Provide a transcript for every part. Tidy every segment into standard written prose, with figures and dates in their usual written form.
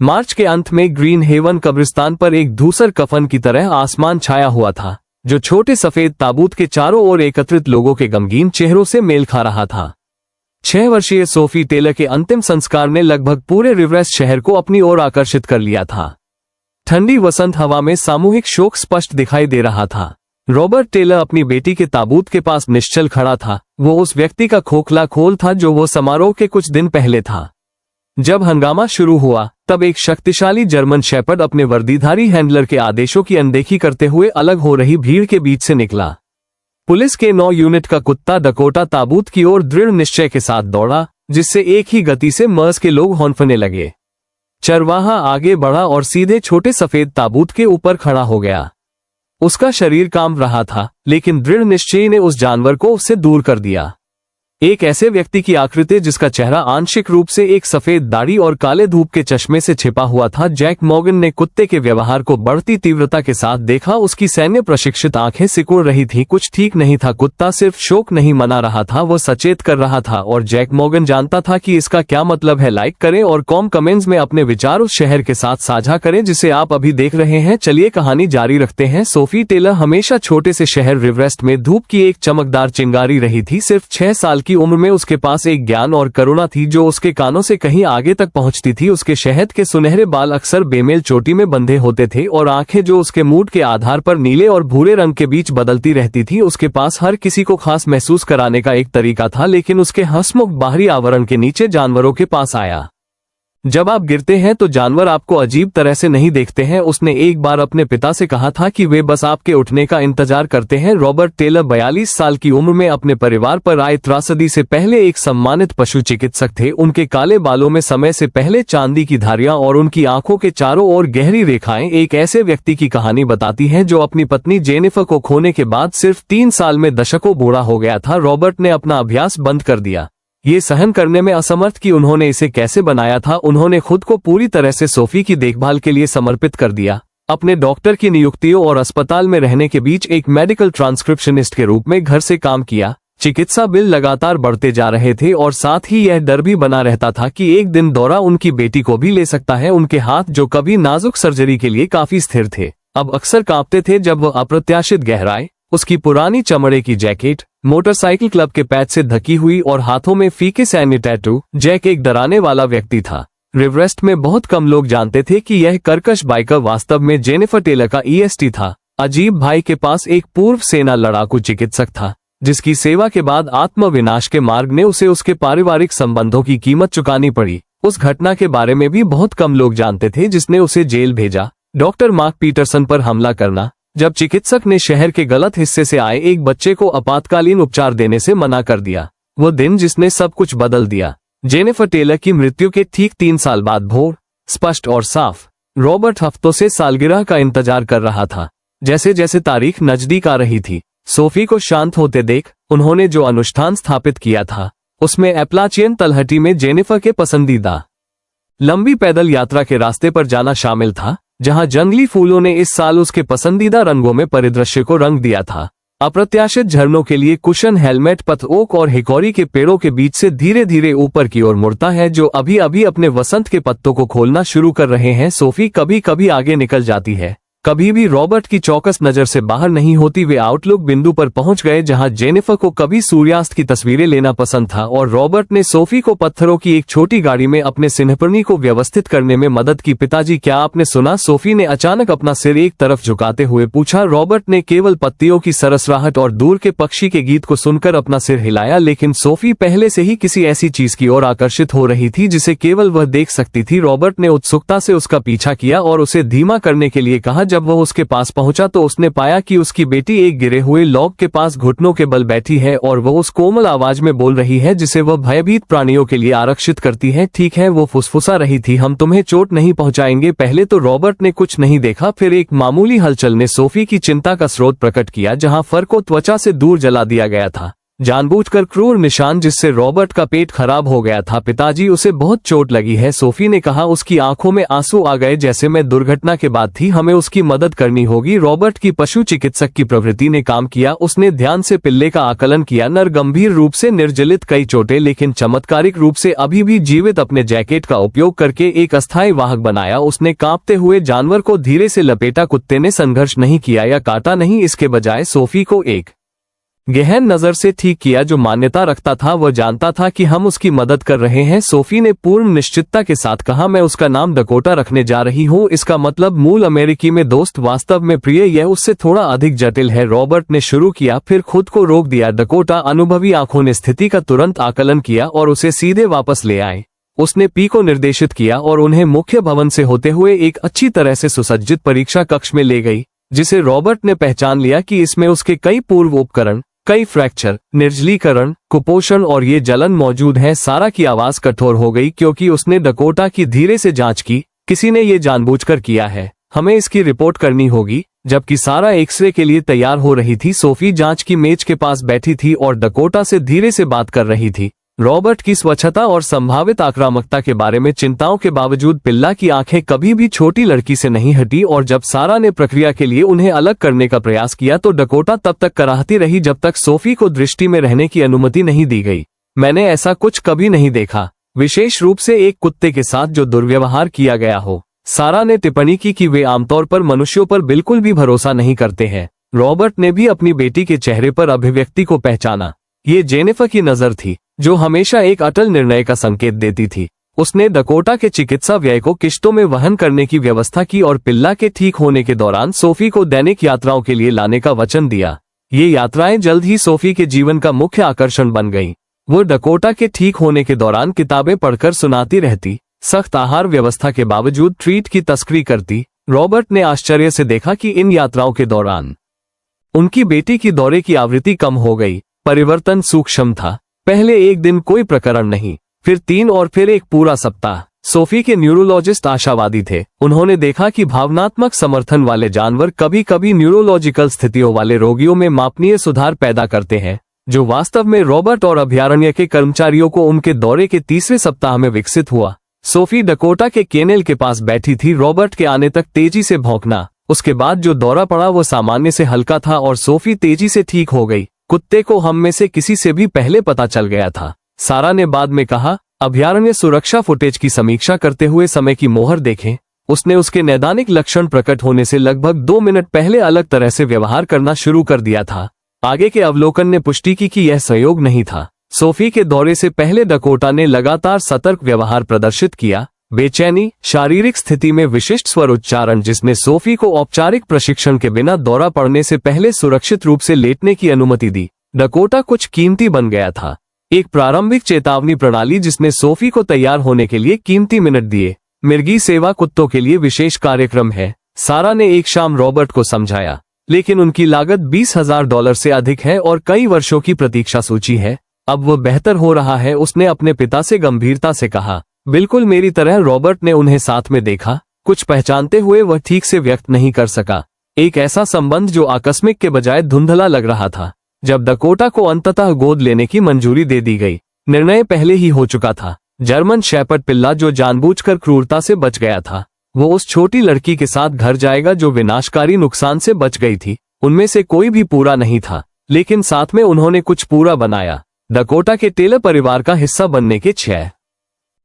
मार्च के अंत में ग्रीन हेवन कब्रिस्तान पर एक धूसर कफन की तरह आसमान छाया हुआ था, जो छोटे सफेद ताबूत के चारों ओर एकत्रित लोगों के गमगीन चेहरों से मेल खा रहा था। 6 वर्षीय सोफी टेलर के अंतिम संस्कार ने लगभग पूरे रिवरेस्ट शहर को अपनी ओर आकर्षित कर लिया था। ठंडी वसंत हवा में सामूहिक शोक स्पष्ट दिखाई दे रहा था। रॉबर्ट टेलर अपनी बेटी के ताबूत के पास निश्चल खड़ा था। वो उस व्यक्ति का खोखला खोल था जो वो समारोह के कुछ दिन पहले था। जब हंगामा शुरू हुआ, तब एक शक्तिशाली जर्मन शेपर्ड अपने वर्दीधारी हैंडलर के आदेशों की अनदेखी करते हुए अलग हो रही भीड़ के बीच से निकला। पुलिस के 9 यूनिट का कुत्ता डकोटा ताबूत की ओर दृढ़ निश्चय के साथ दौड़ा, जिससे एक ही गति से मर्स के लोग हौंफने लगे। चरवाहा आगे बढ़ा और सीधे छोटे सफेद ताबूत के ऊपर खड़ा हो गया। उसका शरीर कांप रहा था, लेकिन दृढ़ निश्चय ने उस जानवर को उससे दूर कर दिया। एक ऐसे व्यक्ति की आकृति जिसका चेहरा आंशिक रूप से एक सफेद दाढ़ी और काले धूप के चश्मे से छिपा हुआ था। जैक मॉर्गन ने कुत्ते के व्यवहार को बढ़ती तीव्रता के साथ देखा। उसकी सैन्य प्रशिक्षित आंखें सिकुड़ रही थी। कुछ ठीक नहीं था। कुत्ता सिर्फ शोक नहीं मना रहा था, वो सचेत कर रहा था, और जैक मॉर्गन जानता था कि इसका क्या मतलब है। लाइक करें और कमेंट्स में अपने विचार उस शहर के साथ साझा करें जिसे आप अभी देख रहे हैं। चलिए कहानी जारी रखते हैं। सोफी टेलर हमेशा छोटे से शहर रिवरेस्ट में धूप की एक चमकदार चिंगारी रही थी। सिर्फ 6 साल की उम्र में उसके पास एक ज्ञान और करुणा थी जो उसके कानों से कहीं आगे तक पहुंचती थी। उसके शहद के सुनहरे बाल अक्सर बेमेल चोटी में बंधे होते थे और आंखें जो उसके मूड के आधार पर नीले और भूरे रंग के बीच बदलती रहती थी। उसके पास हर किसी को खास महसूस कराने का एक तरीका था, लेकिन उसके हंसमुख बाहरी आवरण के नीचे जानवरों के पास आया। जब आप गिरते हैं तो जानवर आपको अजीब तरह से नहीं देखते हैं। उसने एक बार अपने पिता से कहा था कि वे बस आपके उठने का इंतजार करते हैं। रॉबर्ट टेलर 42 साल की उम्र में अपने परिवार पर आए त्रासदी से पहले एक सम्मानित पशु चिकित्सक थे। उनके काले बालों में समय से पहले चांदी की धारियां और उनकी आंखों के चारों ओर गहरी रेखाएं एक ऐसे व्यक्ति की कहानी बताती हैं जो अपनी पत्नी जेनिफर को खोने के बाद सिर्फ 3 साल में दशकों बूढ़ा हो गया था। रॉबर्ट ने अपना अभ्यास बंद कर दिया, ये सहन करने में असमर्थ कि उन्होंने इसे कैसे बनाया था। उन्होंने खुद को पूरी तरह से सोफी की देखभाल के लिए समर्पित कर दिया। अपने डॉक्टर की नियुक्तियों और अस्पताल में रहने के बीच एक मेडिकल ट्रांसक्रिप्शनिस्ट के रूप में घर से काम किया। चिकित्सा बिल लगातार बढ़ते जा रहे थे और साथ ही यह डर भी बना रहता था कि एक दिन दौरा उनकी बेटी को भी ले सकता है। उनके हाथ जो कभी नाजुक सर्जरी के लिए काफी स्थिर थे, अब अक्सर कांपते थे जब वह अप्रत्याशित गहराई, उसकी पुरानी चमड़े की जैकेट, मोटरसाइकिल क्लब के पैच से ढकी हुई और हाथों में फीके सैन्य टैटू। जैक एक डराने वाला व्यक्ति था। रिवरेस्ट में बहुत कम लोग जानते थे कि यह कर्कश बाइकर वास्तव में जेनिफर टेलर का EST था। अजीब भाई के पास एक पूर्व सेना लड़ाकू चिकित्सक था, जिसकी सेवा के बाद आत्मविनाश के मार्ग ने उसे उसके पारिवारिक संबंधों की कीमत चुकानी पड़ी। उस घटना के बारे में भी बहुत कम लोग जानते थे जिसने उसे जेल भेजा, डॉक्टर मार्क पीटरसन पर हमला करना, जब चिकित्सक ने शहर के गलत हिस्से से आए एक बच्चे को आपातकालीन उपचार देने से मना कर दिया। वो दिन जिसने सब कुछ बदल दिया। जेनिफर टेलर की मृत्यु के ठीक 3 साल बाद भोर, स्पष्ट और साफ। रॉबर्ट हफ्तों से सालगिरह का इंतजार कर रहा था। जैसे जैसे तारीख नजदीक आ रही थी, सोफी को शांत होते देख उन्होंने जो अनुष्ठान स्थापित किया था उसमें एप्लाचियन तलहटी में जेनिफर के पसंदीदा लंबी पैदल यात्रा के रास्ते पर जाना शामिल था, जहां जंगली फूलों ने इस साल उसके पसंदीदा रंगों में परिदृश्य को रंग दिया था। अप्रत्याशित झरनों के लिए कुशन हेलमेट पथ ओक और हिकॉरी के पेड़ों के बीच से धीरे धीरे ऊपर की ओर मुड़ता है, जो अभी अभी अपने वसंत के पत्तों को खोलना शुरू कर रहे हैं। सोफी कभी कभी आगे निकल जाती है, कभी भी रॉबर्ट की चौकस नजर से बाहर नहीं होती। वे आउटलुक बिंदु पर पहुंच गए जहां जेनिफर को कभी सूर्यास्त की तस्वीरें लेना पसंद था और रॉबर्ट ने सोफी को पत्थरों की एक छोटी गाड़ी में अपने सिनहपरनी को व्यवस्थित करने में मदद की। पिताजी, क्या आपने सुना? सोफी ने अचानक अपना सिर एक तरफ झुकाते हुए पूछा। रॉबर्ट ने केवल पत्तियों की सरसराहट और दूर के पक्षी के गीत को सुनकर अपना सिर हिलाया, लेकिन सोफी पहले से ही किसी ऐसी चीज की ओर आकर्षित हो रही थी जिसे केवल वह देख सकती थी। रॉबर्ट ने उत्सुकता से उसका पीछा किया और उसे धीमा करने के लिए कहा। जब वह उसके पास पहुंचा तो उसने पाया कि उसकी बेटी एक गिरे हुए लॉग के पास घुटनों के बल बैठी है और वह उस कोमल आवाज में बोल रही है जिसे वह भयभीत प्राणियों के लिए आरक्षित करती है। ठीक है, वो फुसफुसा रही थी, हम तुम्हें चोट नहीं पहुंचाएंगे। पहले तो रॉबर्ट ने कुछ नहीं देखा, फिर एक मामूली हलचल ने सोफी की चिंता का स्रोत प्रकट किया। जहां फर को त्वचा से दूर जला दिया गया था, जानबूझकर क्रूर निशान जिससे रॉबर्ट का पेट खराब हो गया था। पिताजी, उसे बहुत चोट लगी है, सोफी ने कहा। उसकी आंखों में आंसू आ गए जैसे मैं दुर्घटना के बाद थी, हमें उसकी मदद करनी होगी। रॉबर्ट की पशु चिकित्सक की प्रवृत्ति ने काम किया। उसने ध्यान से पिल्ले का आकलन किया। नर गंभीर रूप से निर्जलित, कई चोटें, लेकिन चमत्कारिक रूप से अभी भी जीवित। अपने जैकेट का उपयोग करके एक अस्थायी वाहक बनाया। उसने कांपते हुए जानवर को धीरे से लपेटा। कुत्ते ने संघर्ष नहीं किया या काटा नहीं, इसके बजाय सोफी को एक गहन नजर से ठीक किया। जो मान्यता रखता था, वह जानता था कि हम उसकी मदद कर रहे हैं। सोफी ने पूर्ण निश्चितता के साथ कहा, मैं उसका नाम डकोटा रखने जा रही हूँ। इसका मतलब मूल अमेरिकी में दोस्त, वास्तव में प्रिय। यह उससे थोड़ा अधिक जटिल है। रॉबर्ट ने शुरू किया, फिर खुद को रोक दिया। डकोटा अनुभवी आंखों ने स्थिति का तुरंत आकलन किया और उसे सीधे वापस ले आए। उसने पी को निर्देशित किया और उन्हें मुख्य भवन से होते हुए एक अच्छी तरह से सुसज्जित परीक्षा कक्ष में ले गई, जिसे रॉबर्ट ने पहचान लिया कि इसमें उसके कई पूर्व उपकरण, कई फ्रैक्चर, निर्जलीकरण, कुपोषण और ये जलन मौजूद है। सारा की आवाज कठोर हो गई क्योंकि उसने डकोटा की धीरे से जांच की। किसी ने ये जानबूझकर किया है, हमें इसकी रिपोर्ट करनी होगी। जबकि सारा एक्सरे के लिए तैयार हो रही थी, सोफी जांच की मेज के पास बैठी थी और डकोटा से धीरे से बात कर रही थी। रॉबर्ट की स्वच्छता और संभावित आक्रामकता के बारे में चिंताओं के बावजूद पिल्ला की आंखें कभी भी छोटी लड़की से नहीं हटी और जब सारा ने प्रक्रिया के लिए उन्हें अलग करने का प्रयास किया तो डकोटा तब तक कराहती रही जब तक सोफी को दृष्टि में रहने की अनुमति नहीं दी गई। मैंने ऐसा कुछ कभी नहीं देखा, विशेष रूप से एक कुत्ते के साथ जो दुर्व्यवहार किया गया हो। सारा ने टिप्पणी की कि वे आमतौर पर मनुष्यों पर बिल्कुल भी भरोसा नहीं करते हैं। रॉबर्ट ने भी अपनी बेटी के चेहरे पर अभिव्यक्ति को पहचाना। ये जेनिफर की नजर थी, जो हमेशा एक अटल निर्णय का संकेत देती थी। उसने डकोटा के चिकित्सा व्यय को किश्तों में वहन करने की व्यवस्था की और पिल्ला के ठीक होने के दौरान सोफी को दैनिक यात्राओं के लिए लाने का वचन दिया। ये यात्राएं जल्द ही सोफी के जीवन का मुख्य आकर्षण बन गईं। वो डकोटा के ठीक होने के दौरान किताबें पढ़कर सुनाती रहती, सख्त आहार व्यवस्था के बावजूद ट्रीट की तस्करी करती। रॉबर्ट ने आश्चर्य से देखा कि इन यात्राओं के दौरान उनकी बेटी की दौरे की आवृत्ति कम हो गई। परिवर्तन सूक्ष्म था। पहले एक दिन कोई प्रकरण नहीं, फिर 3 और फिर एक पूरा सप्ताह। सोफी के न्यूरोलॉजिस्ट आशावादी थे। उन्होंने देखा कि भावनात्मक समर्थन वाले जानवर कभी कभी न्यूरोलॉजिकल स्थितियों वाले रोगियों में मापनीय सुधार पैदा करते हैं, जो वास्तव में रॉबर्ट और अभयारण्य के कर्मचारियों को उनके दौरे के तीसरे सप्ताह में विकसित हुआ। सोफी डकोटा के केनेल के पास बैठी थी। रॉबर्ट के आने तक तेजी से भौंकना, उसके बाद जो दौरा पड़ा वो सामान्य से हल्का था और सोफी तेजी से ठीक हो गई। कुत्ते को हम में से किसी से भी पहले पता चल गया था, सारा ने बाद में कहा। अभयारण्य सुरक्षा फुटेज की समीक्षा करते हुए समय की मोहर देखें। उसने उसके नैदानिक लक्षण प्रकट होने से लगभग 2 मिनट पहले अलग तरह से व्यवहार करना शुरू कर दिया था। आगे के अवलोकन ने पुष्टि की कि यह संयोग नहीं था। सोफी के दौरे से पहले डकोटा ने लगातार सतर्क व्यवहार प्रदर्शित किया। बेचैनी, शारीरिक स्थिति में विशिष्ट स्वर उच्चारण, जिसने सोफी को औपचारिक प्रशिक्षण के बिना दौरा पड़ने से पहले सुरक्षित रूप से लेटने की अनुमति दी। डकोटा कुछ कीमती बन गया था। एक प्रारंभिक चेतावनी प्रणाली जिसने सोफी को तैयार होने के लिए कीमती मिनट दिए। मिर्गी सेवा कुत्तों के लिए विशेष कार्यक्रम है, सारा ने एक शाम रॉबर्ट को समझाया, लेकिन उनकी लागत $20,000 से अधिक है और कई वर्षों की प्रतीक्षा सूची है। अब वो बेहतर हो रहा है, उसने अपने पिता से गंभीरता से कहा। बिल्कुल मेरी तरह। रॉबर्ट ने उन्हें साथ में देखा, कुछ पहचानते हुए वह ठीक से व्यक्त नहीं कर सका। एक ऐसा संबंध जो आकस्मिक के बजाय धुंधला लग रहा था। जब डकोटा को अंततः गोद लेने की मंजूरी दे दी गई, निर्णय पहले ही हो चुका था। जर्मन शेपर्ड पिल्ला जो जानबूझकर क्रूरता से बच गया था, वो उस छोटी लड़की के साथ घर जाएगा जो विनाशकारी नुकसान से बच गई थी। उनमें से कोई भी पूरा नहीं था, लेकिन साथ में उन्होंने कुछ पूरा बनाया। डकोटा के टेलर परिवार का हिस्सा बनने के 6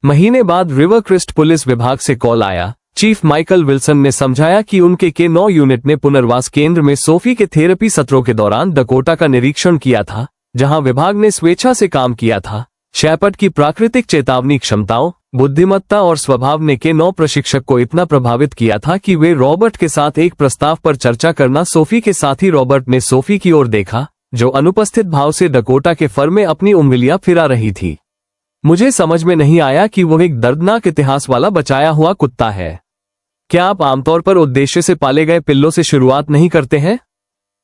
महीने बाद रिवर क्रिस्ट पुलिस विभाग से कॉल आया। चीफ माइकल विल्सन ने समझाया कि उनके के 9 यूनिट ने पुनर्वास केंद्र में सोफी के थेरेपी सत्रों के दौरान डकोटा का निरीक्षण किया था, जहां विभाग ने स्वेच्छा से काम किया था। शेपर्ड की प्राकृतिक चेतावनी क्षमताओं, बुद्धिमत्ता और स्वभाव ने के 9 प्रशिक्षक को इतना प्रभावित किया था कि वे रॉबर्ट के साथ एक प्रस्ताव पर चर्चा करना। सोफी के साथ ही रॉबर्ट ने सोफी की ओर देखा, जो अनुपस्थित भाव से डकोटा के फर में अपनी उंगलियां फिरा रही थी। मुझे समझ में नहीं आया कि वो एक दर्दनाक इतिहास वाला बचाया हुआ कुत्ता है। क्या आप आमतौर पर उद्देश्य से पाले गए पिल्लों से शुरुआत नहीं करते हैं?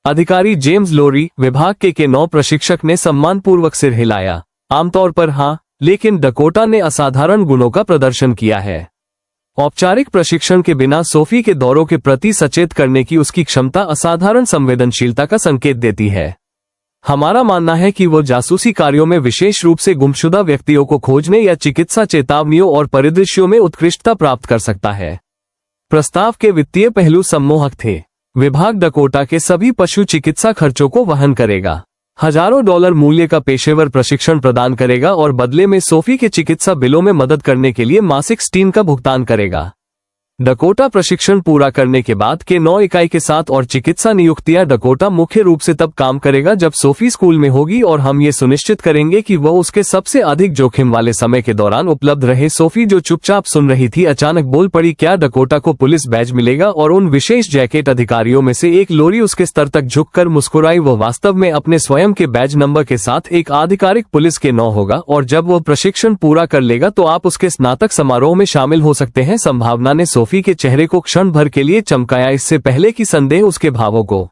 अधिकारी जेम्स लोरी, विभाग के 9 प्रशिक्षक ने सम्मानपूर्वक सिर हिलाया। आमतौर पर हाँ, लेकिन डकोटा ने असाधारण गुणों का प्रदर्शन किया है। औपचारिक प्रशिक्षण के बिना सोफी के दौरों के प्रति सचेत करने की उसकी क्षमता असाधारण संवेदनशीलता का संकेत देती है। हमारा मानना है कि वो जासूसी कार्यों में विशेष रूप से गुमशुदा व्यक्तियों को खोजने या चिकित्सा चेतावनियों और परिदृश्यों में उत्कृष्टता प्राप्त कर सकता है। प्रस्ताव के वित्तीय पहलू सम्मोहक थे। विभाग डकोटा के सभी पशु चिकित्सा खर्चों को वहन करेगा, हजारों डॉलर मूल्य का पेशेवर प्रशिक्षण प्रदान करेगा और बदले में सोफी के चिकित्सा बिलों में मदद करने के लिए मासिक स्टीन का भुगतान करेगा। डकोटा प्रशिक्षण पूरा करने के बाद के 9 इकाई के साथ और चिकित्सा नियुक्तियां डकोटा मुख्य रूप से तब काम करेगा जब सोफी स्कूल में होगी और हम ये सुनिश्चित करेंगे कि वह उसके सबसे अधिक जोखिम वाले समय के दौरान उपलब्ध रहे। सोफी जो चुपचाप सुन रही थी अचानक बोल पड़ी, क्या डकोटा को पुलिस बैज मिलेगा? और उन विशेष जैकेट अधिकारियों में से एक लोरी उसके स्तर तक झुककर मुस्कुराई। वह वास्तव में अपने स्वयं के बैज नंबर के साथ एक आधिकारिक पुलिस के 9 होगा और जब वह प्रशिक्षण पूरा कर लेगा तो आप उसके स्नातक समारोह में शामिल हो सकते हैं। संभावना ने सोफी के चेहरे को क्षण भर के लिए चमकाया, इससे पहले कि संदेह उसके भावों को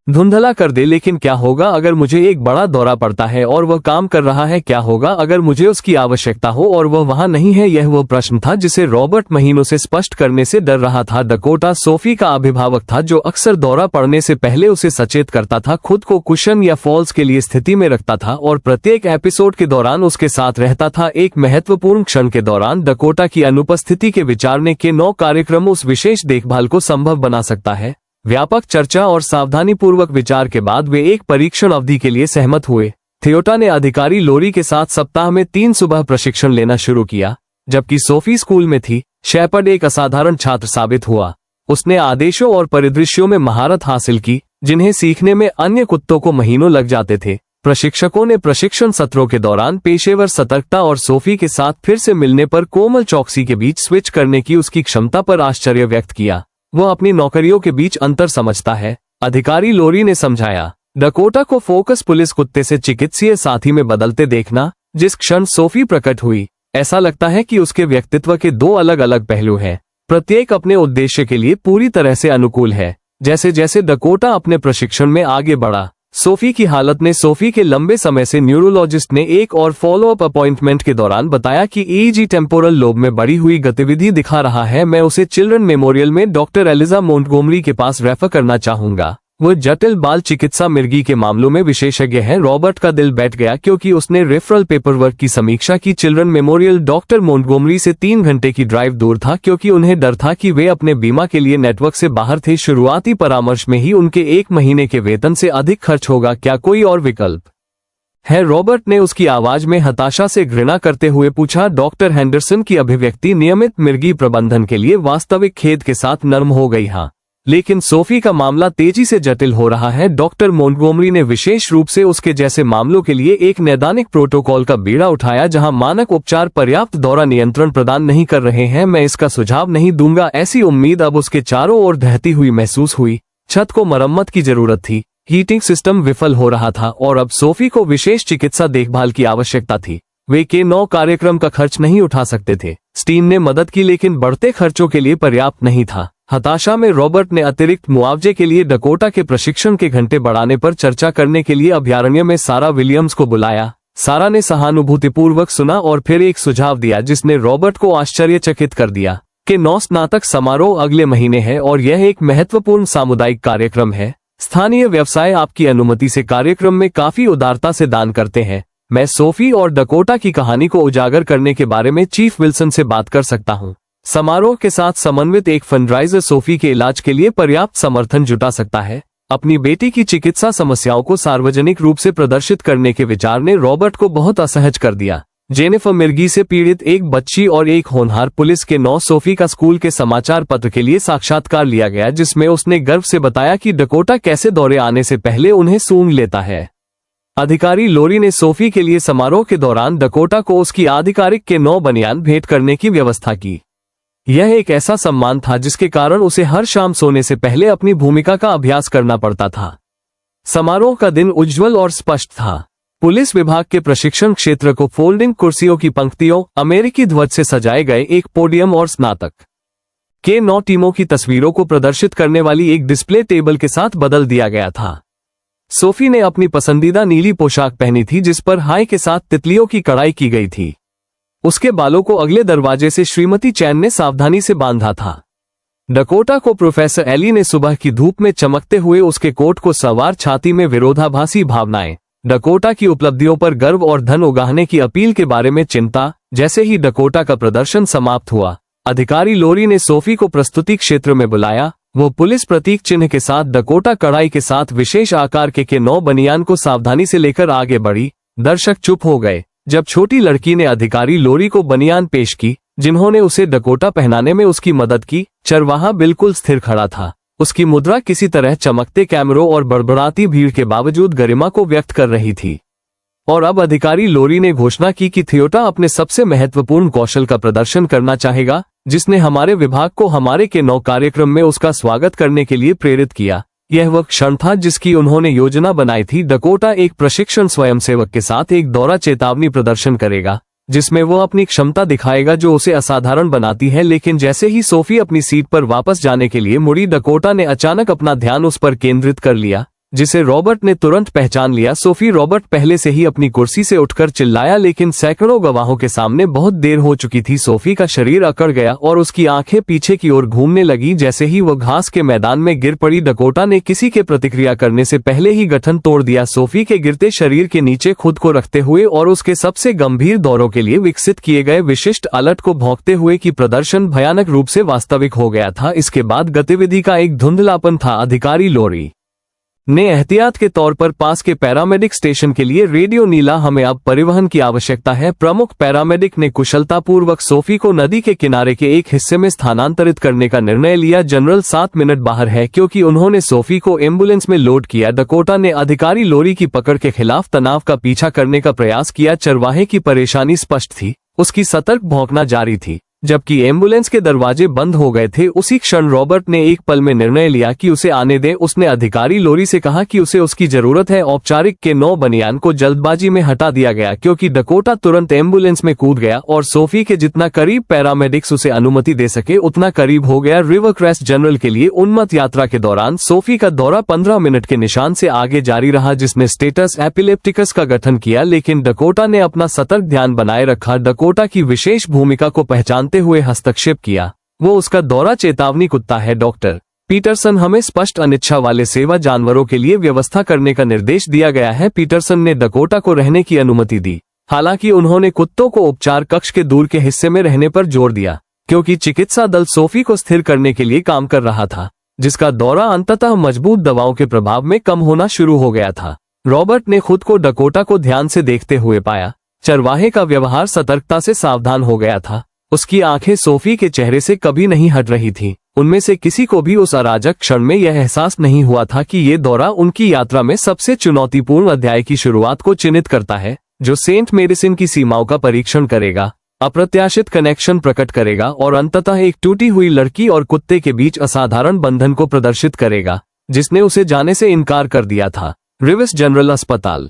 धुंधला कर दे। लेकिन क्या होगा अगर मुझे एक बड़ा दौरा पड़ता है और वह काम कर रहा है? क्या होगा अगर मुझे उसकी आवश्यकता हो और वह वहां नहीं है? यह वो प्रश्न था जिसे रॉबर्ट महीनों से स्पष्ट करने से डर रहा था। डकोटा सोफी का अभिभावक था जो अक्सर दौरा पड़ने से पहले उसे सचेत करता था, खुद को कुशन या फॉल्स के लिए स्थिति में रखता था और प्रत्येक एपिसोड के दौरान उसके साथ रहता था। एक महत्वपूर्ण क्षण के दौरान डकोटा की अनुपस्थिति के विचारने के 9 कार्यक्रम उस विशेष देखभाल को संभव बना सकता है। व्यापक चर्चा और सावधानीपूर्वक विचार के बाद वे एक परीक्षण अवधि के लिए सहमत हुए। थियोटा ने अधिकारी लोरी के साथ सप्ताह में 3 सुबह प्रशिक्षण लेना शुरू किया। जबकि सोफी स्कूल में थी, शेपर्ड एक असाधारण छात्र साबित हुआ। उसने आदेशों और परिदृश्यों में महारत हासिल की जिन्हें सीखने में अन्य कुत्तों को महीनों लग जाते थे। प्रशिक्षकों ने प्रशिक्षण सत्रों के दौरान पेशेवर सतर्कता और सोफी के साथ फिर से मिलने पर कोमल चौकसी के बीच स्विच करने की उसकी क्षमता पर आश्चर्य व्यक्त किया। वह अपनी नौकरियों के बीच अंतर समझता है, अधिकारी लोरी ने समझाया। डकोटा को फोकस पुलिस कुत्ते से चिकित्सीय साथी में बदलते देखना। जिस क्षण सोफी प्रकट हुई, ऐसा लगता है कि उसके व्यक्तित्व के 2 अलग अलग पहलू हैं, प्रत्येक अपने उद्देश्य के लिए पूरी तरह से अनुकूल है। जैसे जैसे डकोटा अपने प्रशिक्षण में आगे बढ़ा, सोफी की हालत ने सोफी के लंबे समय से न्यूरोलॉजिस्ट ने एक और फॉलोअप अपॉइंटमेंट के दौरान बताया कि ईईजी टेम्पोरल लोब में बढ़ी हुई गतिविधि दिखा रहा है। मैं उसे चिल्ड्रन मेमोरियल में डॉक्टर एलिजा मोंटगोमरी के पास रेफर करना चाहूंगा। वह जटिल बाल चिकित्सा मिर्गी के मामलों में विशेषज्ञ है। रॉबर्ट का दिल बैठ गया क्योंकि उसने रेफरल पेपरवर्क की समीक्षा की। चिल्ड्रन मेमोरियल डॉक्टर मोंटगोमरी से 3 घंटे की ड्राइव दूर था क्योंकि उन्हें डर था कि वे अपने बीमा के लिए नेटवर्क से बाहर थे। शुरुआती परामर्श में ही उनके 1 महीने के वेतन से अधिक खर्च होगा। क्या कोई और विकल्प है? रॉबर्ट ने उसकी आवाज में हताशा से घृणा करते हुए पूछा। डॉक्टर हेंडरसन की अभिव्यक्ति नियमित मिर्गी प्रबंधन के लिए वास्तविक खेद के साथ नर्म हो गई। हाँ, लेकिन सोफी का मामला तेजी से जटिल हो रहा है। डॉक्टर मोंटगोमरी ने विशेष रूप से उसके जैसे मामलों के लिए एक नैदानिक प्रोटोकॉल का बीड़ा उठाया जहां मानक उपचार पर्याप्त दौरा नियंत्रण प्रदान नहीं कर रहे हैं। मैं इसका सुझाव नहीं दूंगा। ऐसी उम्मीद अब उसके चारों ओर ढहती हुई महसूस हुई। छत को मरम्मत की जरूरत थी, हीटिंग सिस्टम विफल हो रहा था और अब सोफी को विशेष चिकित्सा देखभाल की आवश्यकता थी। वे के 9 कार्यक्रम का खर्च नहीं उठा सकते थे। स्टीन ने मदद की लेकिन बढ़ते खर्चों के लिए पर्याप्त नहीं था। हताशा में रॉबर्ट ने अतिरिक्त मुआवजे के लिए डकोटा के प्रशिक्षण के घंटे बढ़ाने पर चर्चा करने के लिए अभयारण्य में सारा विलियम्स को बुलाया। सारा ने सहानुभूतिपूर्वक सुना और फिर एक सुझाव दिया जिसने रॉबर्ट को आश्चर्यचकित कर दिया कि 9 स्नातक समारोह अगले महीने है और यह एक महत्वपूर्ण सामुदायिक कार्यक्रम है। स्थानीय व्यवसाय आपकी अनुमति से कार्यक्रम में काफी उदारता से दान करते हैं। मैं सोफी और डकोटा की कहानी को उजागर करने के बारे में चीफ विल्सन से बात कर सकता हूँ। समारोह के साथ समन्वित एक फंडराइजर सोफी के इलाज के लिए पर्याप्त समर्थन जुटा सकता है। अपनी बेटी की चिकित्सा समस्याओं को सार्वजनिक रूप से प्रदर्शित करने के विचार ने रॉबर्ट को बहुत असहज कर दिया। जेनिफर मिर्गी से पीड़ित एक बच्ची और एक होनहार पुलिस के 9 सोफी का स्कूल के समाचार पत्र के लिए साक्षात्कार लिया गया जिसमें उसने गर्व से बताया कि डकोटा कैसे दौरे आने से पहले उन्हें सूंघ लेता है। अधिकारी लोरी ने सोफी के लिए समारोह के दौरान डकोटा को उसकी आधिकारिक के 9 बनियान भेंट करने की व्यवस्था की। यह एक ऐसा सम्मान था जिसके कारण उसे हर शाम सोने से पहले अपनी भूमिका का अभ्यास करना पड़ता था। समारोह का दिन उज्ज्वल और स्पष्ट था। पुलिस विभाग के प्रशिक्षण क्षेत्र को फोल्डिंग कुर्सियों की पंक्तियों, अमेरिकी ध्वज से सजाए गए एक पोडियम और स्नातक के 9 टीमों की तस्वीरों को प्रदर्शित करने वाली एक डिस्प्ले टेबल के साथ बदल दिया गया था। सोफी ने अपनी पसंदीदा नीली पोशाक पहनी थी जिस पर हाई के साथ तितलियों की कढ़ाई की गई थी। उसके बालों को अगले दरवाजे से श्रीमती चैन ने सावधानी से बांधा था। डकोटा को प्रोफेसर एली ने सुबह की धूप में चमकते हुए उसके कोट को सवार छाती में विरोधाभासी भावनाएं, डकोटा की उपलब्धियों पर गर्व और धन उगाहने की अपील के बारे में चिंता। जैसे ही डकोटा का प्रदर्शन समाप्त हुआ, अधिकारी लोरी ने सोफी को प्रस्तुति क्षेत्र में बुलाया। वो पुलिस प्रतीक चिन्ह के साथ डकोटा कढ़ाई के साथ विशेष आकार के 9 बनियान को सावधानी से लेकर आगे बढ़ी। दर्शक चुप हो गए जब छोटी लड़की ने अधिकारी लोरी को बनियान पेश की, जिन्होंने उसे डकोटा पहनाने में उसकी मदद की। चरवाहा बिल्कुल स्थिर खड़ा था, उसकी मुद्रा किसी तरह चमकते कैमरों और बड़बड़ाती भीड़ के बावजूद गरिमा को व्यक्त कर रही थी। और अब अधिकारी लोरी ने घोषणा की कि थियोटा अपने सबसे महत्वपूर्ण कौशल का प्रदर्शन करना चाहेगा, जिसने हमारे विभाग को हमारे के 9 कार्यक्रम में उसका स्वागत करने के लिए प्रेरित किया। यह वह क्षण था जिसकी उन्होंने योजना बनाई थी। डकोटा एक प्रशिक्षण स्वयंसेवक के साथ एक दौरा चेतावनी प्रदर्शन करेगा, जिसमें वो अपनी क्षमता दिखाएगा जो उसे असाधारण बनाती है। लेकिन जैसे ही सोफी अपनी सीट पर वापस जाने के लिए मुड़ी, डकोटा ने अचानक अपना ध्यान उस पर केंद्रित कर लिया, जिसे रॉबर्ट ने तुरंत पहचान लिया। सोफी, रॉबर्ट पहले से ही अपनी कुर्सी से उठकर चिल्लाया, लेकिन सैकड़ों गवाहों के सामने बहुत देर हो चुकी थी। सोफी का शरीर अकड़ गया और उसकी आंखें पीछे की ओर घूमने लगी। जैसे ही वो घास के मैदान में गिर पड़ी, डकोटा ने किसी के प्रतिक्रिया करने से पहले ही गठन तोड़ दिया। सोफी के गिरते शरीर के नीचे खुद को रखते हुए और उसके सबसे गंभीर दौरों के लिए विकसित किए गए विशिष्ट अलर्ट को भौंकते हुए कि प्रदर्शन भयानक रूप से वास्तविक हो गया था। इसके बाद गतिविधि का एक धुंधलापन था। अधिकारी लोरी ने एहतियात के तौर पर पास के पैरामेडिक स्टेशन के लिए रेडियो नीला, हमें अब परिवहन की आवश्यकता है। प्रमुख पैरामेडिक ने कुशलतापूर्वक सोफी को नदी के किनारे के एक हिस्से में स्थानांतरित करने का निर्णय लिया। जनरल 7 मिनट बाहर है, क्योंकि उन्होंने सोफी को एम्बुलेंस में लोड किया। डकोटा ने अधिकारी लोरी की पकड़ के खिलाफ तनाव का पीछा करने का प्रयास किया। चरवाहे की परेशानी स्पष्ट थी, उसकी सतर्क भौंकना जारी थी जबकि एम्बुलेंस के दरवाजे बंद हो गए थे। उसी क्षण रॉबर्ट ने एक पल में निर्णय लिया कि उसे आने दे। उसने अधिकारी लोरी से कहा कि उसे उसकी जरूरत है। औपचारिक के 9 बनियान को जल्दबाजी में हटा दिया गया, क्योंकि डकोटा तुरंत एम्बुलेंस में कूद गया और सोफी के जितना करीब पैरामेडिक्स उसे अनुमति दे सके उतना करीब हो गया। रिवर क्रेस्ट जनरल के लिए उन्मत्त यात्रा के दौरान सोफी का दौरा 15 मिनट के निशान से आगे जारी रहा, जिसने स्टेटस एपिलेप्टिकस का गठन किया। लेकिन डकोटा ने अपना सतर्क ध्यान बनाए रखा। डकोटा की विशेष भूमिका को पहचान हुए हस्तक्षेप किया। वो उसका दौरा चेतावनी कुत्ता है। डॉक्टर पीटरसन, हमें स्पष्ट अनिच्छा वाले सेवा जानवरों के लिए व्यवस्था करने का निर्देश दिया गया है। पीटरसन ने डकोटा को रहने की अनुमति दी, हालांकि उन्होंने कुत्तों को उपचार कक्ष के दूर के हिस्से में रहने पर जोर दिया, क्योंकि चिकित्सा दल सोफी को स्थिर करने के लिए काम कर रहा था, जिसका दौरा अंततः मजबूत दवाओं के प्रभाव में कम होना शुरू हो गया था। रॉबर्ट ने खुद को डकोटा को ध्यान से देखते हुए पाया। चरवाहे का व्यवहार सतर्कता से सावधान हो गया था। उसकी आंखें सोफी के चेहरे से कभी नहीं हट रही थीं। उनमें से किसी को भी उस अराजक क्षण में यह एहसास नहीं हुआ था कि ये दौरा उनकी यात्रा में सबसे चुनौतीपूर्ण अध्याय की शुरुआत को चिन्हित करता है, जो सेंट मेडिसिन की सीमाओं का परीक्षण करेगा, अप्रत्याशित कनेक्शन प्रकट करेगा और अंततः एक टूटी हुई लड़की और कुत्ते के बीच असाधारण बंधन को प्रदर्शित करेगा, जिसने उसे जाने से इनकार कर दिया था। रिविस जनरल अस्पताल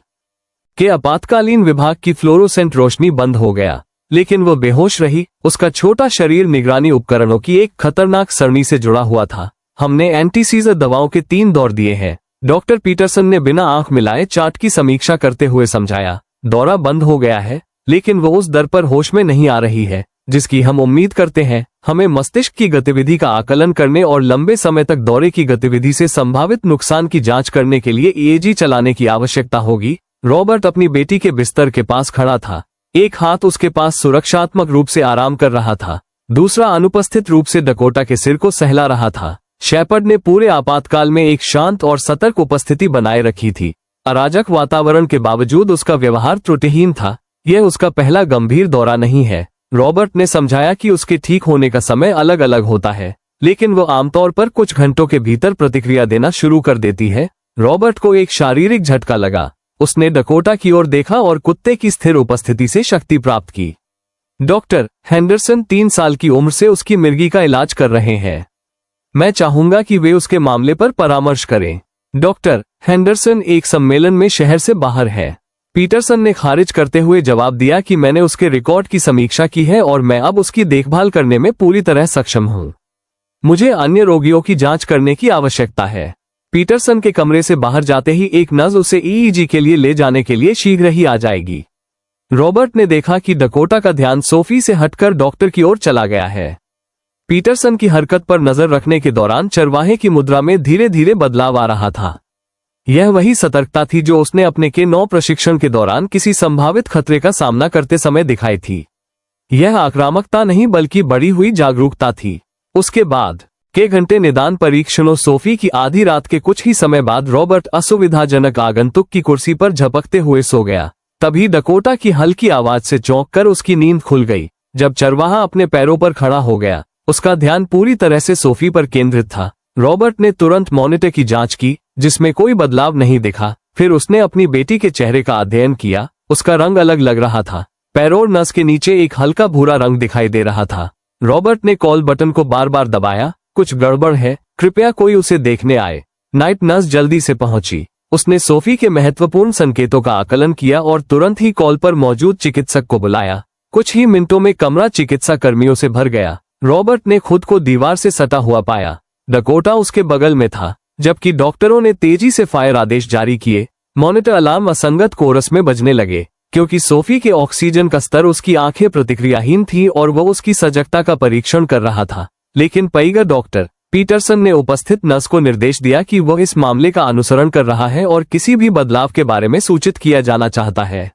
के आपातकालीन विभाग की फ्लोरोसेंट रोशनी बंद हो गया, लेकिन वो बेहोश रही। उसका छोटा शरीर निगरानी उपकरणों की एक खतरनाक सरणी से जुड़ा हुआ था। हमने एंटीसीजर दवाओं के 3 दौर दिए हैं, डॉक्टर पीटरसन ने बिना आंख मिलाए चार्ट की समीक्षा करते हुए समझाया। दौरा बंद हो गया है, लेकिन वो उस दर पर होश में नहीं आ रही है जिसकी हम उम्मीद करते हैं। हमें मस्तिष्क की गतिविधि का आकलन करने और लंबे समय तक दौरे की गतिविधि से संभावित नुकसान की जांच करने के लिए ईएजी चलाने की आवश्यकता होगी। रॉबर्ट अपनी बेटी के बिस्तर के पास खड़ा था। एक हाथ उसके पास सुरक्षात्मक रूप से आराम कर रहा था, दूसरा अनुपस्थित रूप से डकोटा के सिर को सहला रहा था। शेपर्ड ने पूरे आपातकाल में एक शांत और सतर्क उपस्थिति बनाए रखी थी। अराजक वातावरण के बावजूद उसका व्यवहार त्रुटिहीन था। यह उसका पहला गंभीर दौरा नहीं है। रॉबर्ट ने समझाया कि उसके ठीक होने का समय अलग अलग होता है, लेकिन वो आमतौर पर कुछ घंटों के भीतर प्रतिक्रिया देना शुरू कर देती है। रॉबर्ट को एक शारीरिक झटका लगा। उसने डकोटा की ओर देखा और कुत्ते की स्थिर उपस्थिति से शक्ति प्राप्त की। डॉक्टर हेंडरसन 3 साल की उम्र से उसकी मिर्गी का इलाज कर रहे हैं। मैं चाहूंगा कि वे उसके मामले पर परामर्श करें। डॉक्टर हेंडरसन एक सम्मेलन में शहर से बाहर है। पीटरसन ने खारिज करते हुए जवाब दिया कि मैंने उसके रिकॉर्ड की समीक्षा की है और मैं अब उसकी देखभाल करने में पूरी तरह सक्षम हूं। मुझे अन्य रोगियों की जांच करने की आवश्यकता है। पीटरसन के कमरे से बाहर जाते ही एक नर्स उसे ईईजी के लिए ले जाने के लिए शीघ्र ही आ जाएगी। रॉबर्ट ने देखा कि डकोटा का ध्यान सोफी से हटकर डॉक्टर की ओर चला गया है। पीटरसन की हरकत पर नजर रखने के दौरान चरवाहे की मुद्रा में धीरे धीरे बदलाव आ रहा था। यह वही सतर्कता थी जो उसने अपने K9 प्रशिक्षण के दौरान किसी संभावित खतरे का सामना करते समय दिखाई थी। यह आक्रामकता नहीं बल्कि बढ़ी हुई जागरूकता थी। उसके बाद के घंटे निदान परीक्षणों सोफी की आधी रात के कुछ ही समय बाद रॉबर्ट असुविधाजनक आगंतुक की कुर्सी पर झपकते हुए सो गया। तभी डकोटा की हल्की आवाज से चौंक कर उसकी नींद खुल गई। जब चरवाहा अपने पैरों पर खड़ा हो गया, उसका ध्यान पूरी तरह से सोफी पर केंद्रित था। रॉबर्ट ने तुरंत मॉनिटर की जांच की, जिसमें कोई बदलाव नहीं दिखा। फिर उसने अपनी बेटी के चेहरे का अध्ययन किया। उसका रंग अलग लग रहा था। पैरों और नस के नीचे एक हल्का भूरा रंग दिखाई दे रहा था। रॉबर्ट ने कॉल बटन को बार बार दबाया। कुछ गड़बड़ है, कृपया कोई उसे देखने आए। नाइट नर्स जल्दी से पहुंची। उसने सोफी के महत्वपूर्ण संकेतों का आकलन किया और तुरंत ही कॉल पर मौजूद चिकित्सक को बुलाया। कुछ ही मिनटों में कमरा चिकित्सा कर्मियों से भर गया। रॉबर्ट ने खुद को दीवार से सटा हुआ पाया। डकोटा उसके बगल में था। जबकि डॉक्टरों ने तेजी से फायर आदेश जारी किए, मॉनिटर अलार्म असंगत कोरस में बजने लगे। क्योंकि सोफी के ऑक्सीजन का स्तर उसकी आंखें प्रतिक्रियाहीन थी और वह उसकी सजगता का परीक्षण कर रहा था। लेकिन पैगर डॉक्टर पीटरसन ने उपस्थित नर्स को निर्देश दिया कि वह इस मामले का अनुसरण कर रहा है और किसी भी बदलाव के बारे में सूचित किया जाना चाहता है।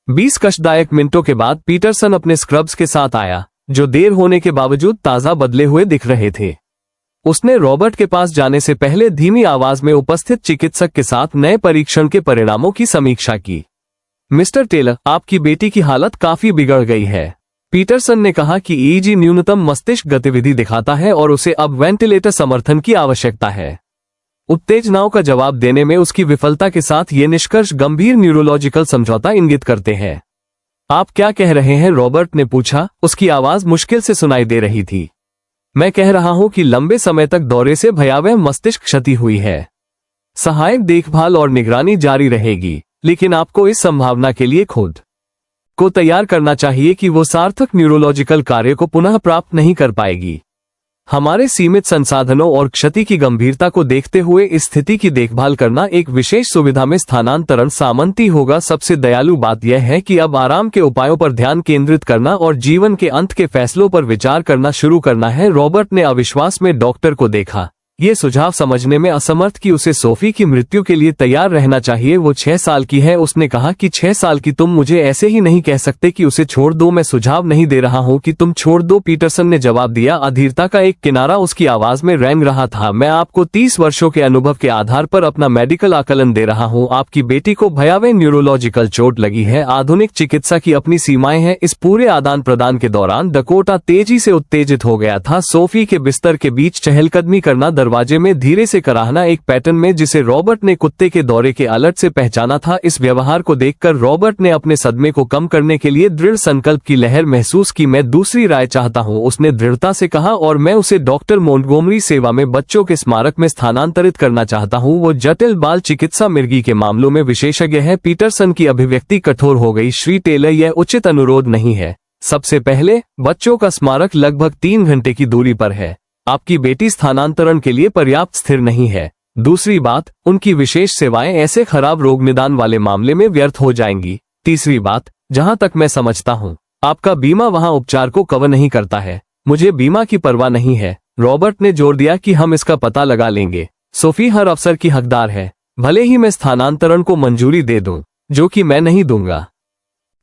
20 कष्टदायक मिनटों के बाद पीटरसन अपने स्क्रब्स के साथ आया, जो देर होने के बावजूद ताजा बदले हुए दिख रहे थे। उसने रॉबर्ट के पास जाने से पहले धीमी आवाज में उपस्थित चिकित्सक के साथ नए परीक्षण के परिणामों की समीक्षा की। मिस्टर टेलर, आपकी बेटी की हालत काफी बिगड़ गई है। पीटरसन ने कहा कि ईजी न्यूनतम मस्तिष्क गतिविधि दिखाता है और उसे अब वेंटिलेटर समर्थन की आवश्यकता है। उत्तेजनाओं का जवाब देने में उसकी विफलता के साथ ये निष्कर्ष गंभीर न्यूरोलॉजिकल समझौता इंगित करते हैं। आप क्या कह रहे हैं? रॉबर्ट ने पूछा। उसकी आवाज मुश्किल से सुनाई दे रही थी। मैं कह रहा हूं कि लंबे समय तक दौरे से भयावह मस्तिष्क क्षति हुई है। सहायक देखभाल और निगरानी जारी रहेगी, लेकिन आपको इस संभावना के लिए खुद को तैयार करना चाहिए कि वो सार्थक न्यूरोलॉजिकल कार्य को पुनः प्राप्त नहीं कर पाएगी। हमारे सीमित संसाधनों और क्षति की गंभीरता को देखते हुए इस स्थिति की देखभाल करना एक विशेष सुविधा में स्थानांतरण सामंती होगा। सबसे दयालु बात यह है कि अब आराम के उपायों पर ध्यान केंद्रित करना और जीवन के अंत के फैसलों पर विचार करना शुरू करना है। रॉबर्ट ने अविश्वास में डॉक्टर को देखा, ये सुझाव समझने में असमर्थ कि उसे सोफी की मृत्यु के लिए तैयार रहना चाहिए। वो 6 साल की है। उसने कहा कि 6 साल की तुम मुझे ऐसे ही नहीं कह सकते कि उसे छोड़ दो। मैं सुझाव नहीं दे रहा हूं कि तुम छोड़ दो, पीटरसन ने जवाब दिया। अधीरता का एक किनारा उसकी आवाज में रेंग रहा था। मैं आपको 30 वर्षों के अनुभव के आधार पर अपना मेडिकल आकलन दे रहा हूं। आपकी बेटी को भयावह न्यूरोलॉजिकल चोट लगी है। आधुनिक चिकित्सा की अपनी सीमाएं हैं। इस पूरे आदान प्रदान के दौरान डकोटा तेजी से उत्तेजित हो गया था। सोफी के बिस्तर के बीच चहलकदमी करना, दरवाजे में धीरे से कराहना, एक पैटर्न में जिसे रॉबर्ट ने कुत्ते के दौरे के अलर्ट से पहचाना था। इस व्यवहार को देखकर रॉबर्ट ने अपने सदमे को कम करने के लिए दृढ़ संकल्प की लहर महसूस की। मैं दूसरी राय चाहता हूं, उसने दृढ़ता से कहा, और मैं उसे डॉक्टर मोंटगोमरी सेवा में बच्चों के स्मारक में स्थानांतरित करना चाहता हूं। वो जटिल बाल चिकित्सा मिर्गी के मामलों में विशेषज्ञ है। पीटरसन की अभिव्यक्ति कठोर हो गई। श्री टेलर, यह उचित अनुरोध नहीं है। सबसे पहले, बच्चों का स्मारक लगभग 3 घंटे की दूरी पर है। आपकी बेटी स्थानांतरण के लिए पर्याप्त स्थिर नहीं है। दूसरी बात, उनकी विशेष सेवाएं ऐसे खराब रोग निदान वाले मामले में व्यर्थ हो जाएंगी। तीसरी बात, जहां तक मैं समझता हूं, आपका बीमा वहां उपचार को कवर नहीं करता है। मुझे बीमा की परवाह नहीं है। रॉबर्ट ने जोर दिया कि हम इसका पता लगा लेंगे। सोफी हर अवसर की हकदार है, भले ही मैं स्थानांतरण को मंजूरी दे दूं, जो कि मैं नहीं दूंगा।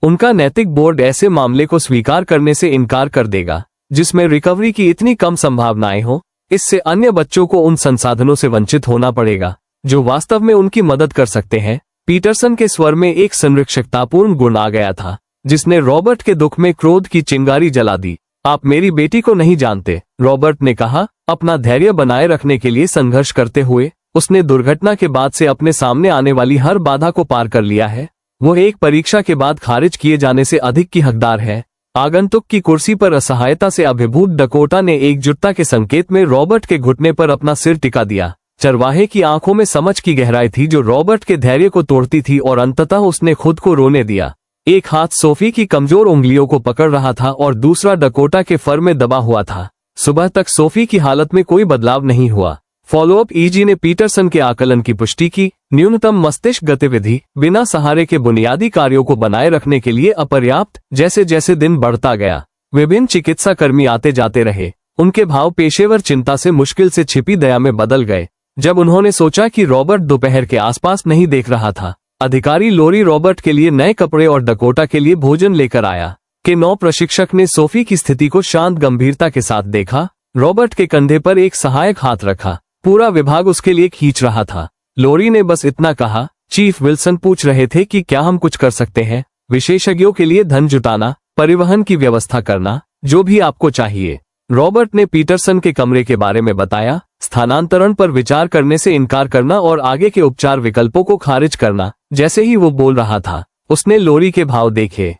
उनका नैतिक बोर्ड ऐसे मामले को स्वीकार करने से इनकार कर देगा जिसमें रिकवरी की इतनी कम संभावनाएं हो। इससे अन्य बच्चों को उन संसाधनों से वंचित होना पड़ेगा जो वास्तव में उनकी मदद कर सकते हैं। पीटरसन के स्वर में एक संरक्षकतापूर्ण गुण आ गया था, जिसने रॉबर्ट के दुख में क्रोध की चिंगारी जला दी। आप मेरी बेटी को नहीं जानते, रॉबर्ट ने कहा, अपना धैर्य बनाए रखने के लिए संघर्ष करते हुए। उसने दुर्घटना के बाद से अपने सामने आने वाली हर बाधा को पार कर लिया है। वो एक परीक्षा के बाद खारिज किए जाने से अधिक की हकदार है। आगंतुक की कुर्सी पर असहायता से अभिभूत डकोटा ने एकजुटता के संकेत में रॉबर्ट के घुटने पर अपना सिर टिका दिया। चरवाहे की आंखों में समझ की गहराई थी जो रॉबर्ट के धैर्य को तोड़ती थी, और अंततः उसने खुद को रोने दिया। एक हाथ सोफी की कमजोर उंगलियों को पकड़ रहा था और दूसरा डकोटा के फर में दबा हुआ था। सुबह तक सोफी की हालत में कोई बदलाव नहीं हुआ। फॉलोअप ईजी ने पीटरसन के आकलन की पुष्टि की। न्यूनतम मस्तिष्क गतिविधि बिना सहारे के बुनियादी कार्यों को बनाए रखने के लिए अपर्याप्त। जैसे जैसे दिन बढ़ता गया, विभिन्न चिकित्सा कर्मी आते जाते रहे। उनके भाव पेशेवर चिंता से मुश्किल से छिपी दया में बदल गए जब उन्होंने सोचा कि रॉबर्ट दोपहर के आसपास नहीं देख रहा था। अधिकारी लोरी रॉबर्ट के लिए नए कपड़े और डकोटा के लिए भोजन लेकर आया। के 9 प्रशिक्षक ने सोफी की स्थिति को शांत गंभीरता के साथ देखा। रॉबर्ट के कंधे पर एक सहायक हाथ रखा। पूरा विभाग उसके लिए खींच रहा था। लोरी ने बस इतना कहा, चीफ विल्सन पूछ रहे थे कि क्या हम कुछ कर सकते हैं। विशेषज्ञों के लिए धन जुटाना, परिवहन की व्यवस्था करना, जो भी आपको चाहिए। रॉबर्ट ने पीटरसन के कमरे के बारे में बताया। स्थानांतरण पर विचार करने से इनकार करना और आगे के उपचार विकल्पों को खारिज करना। जैसे ही वो बोल रहा था, उसने लोरी के भाव देखे।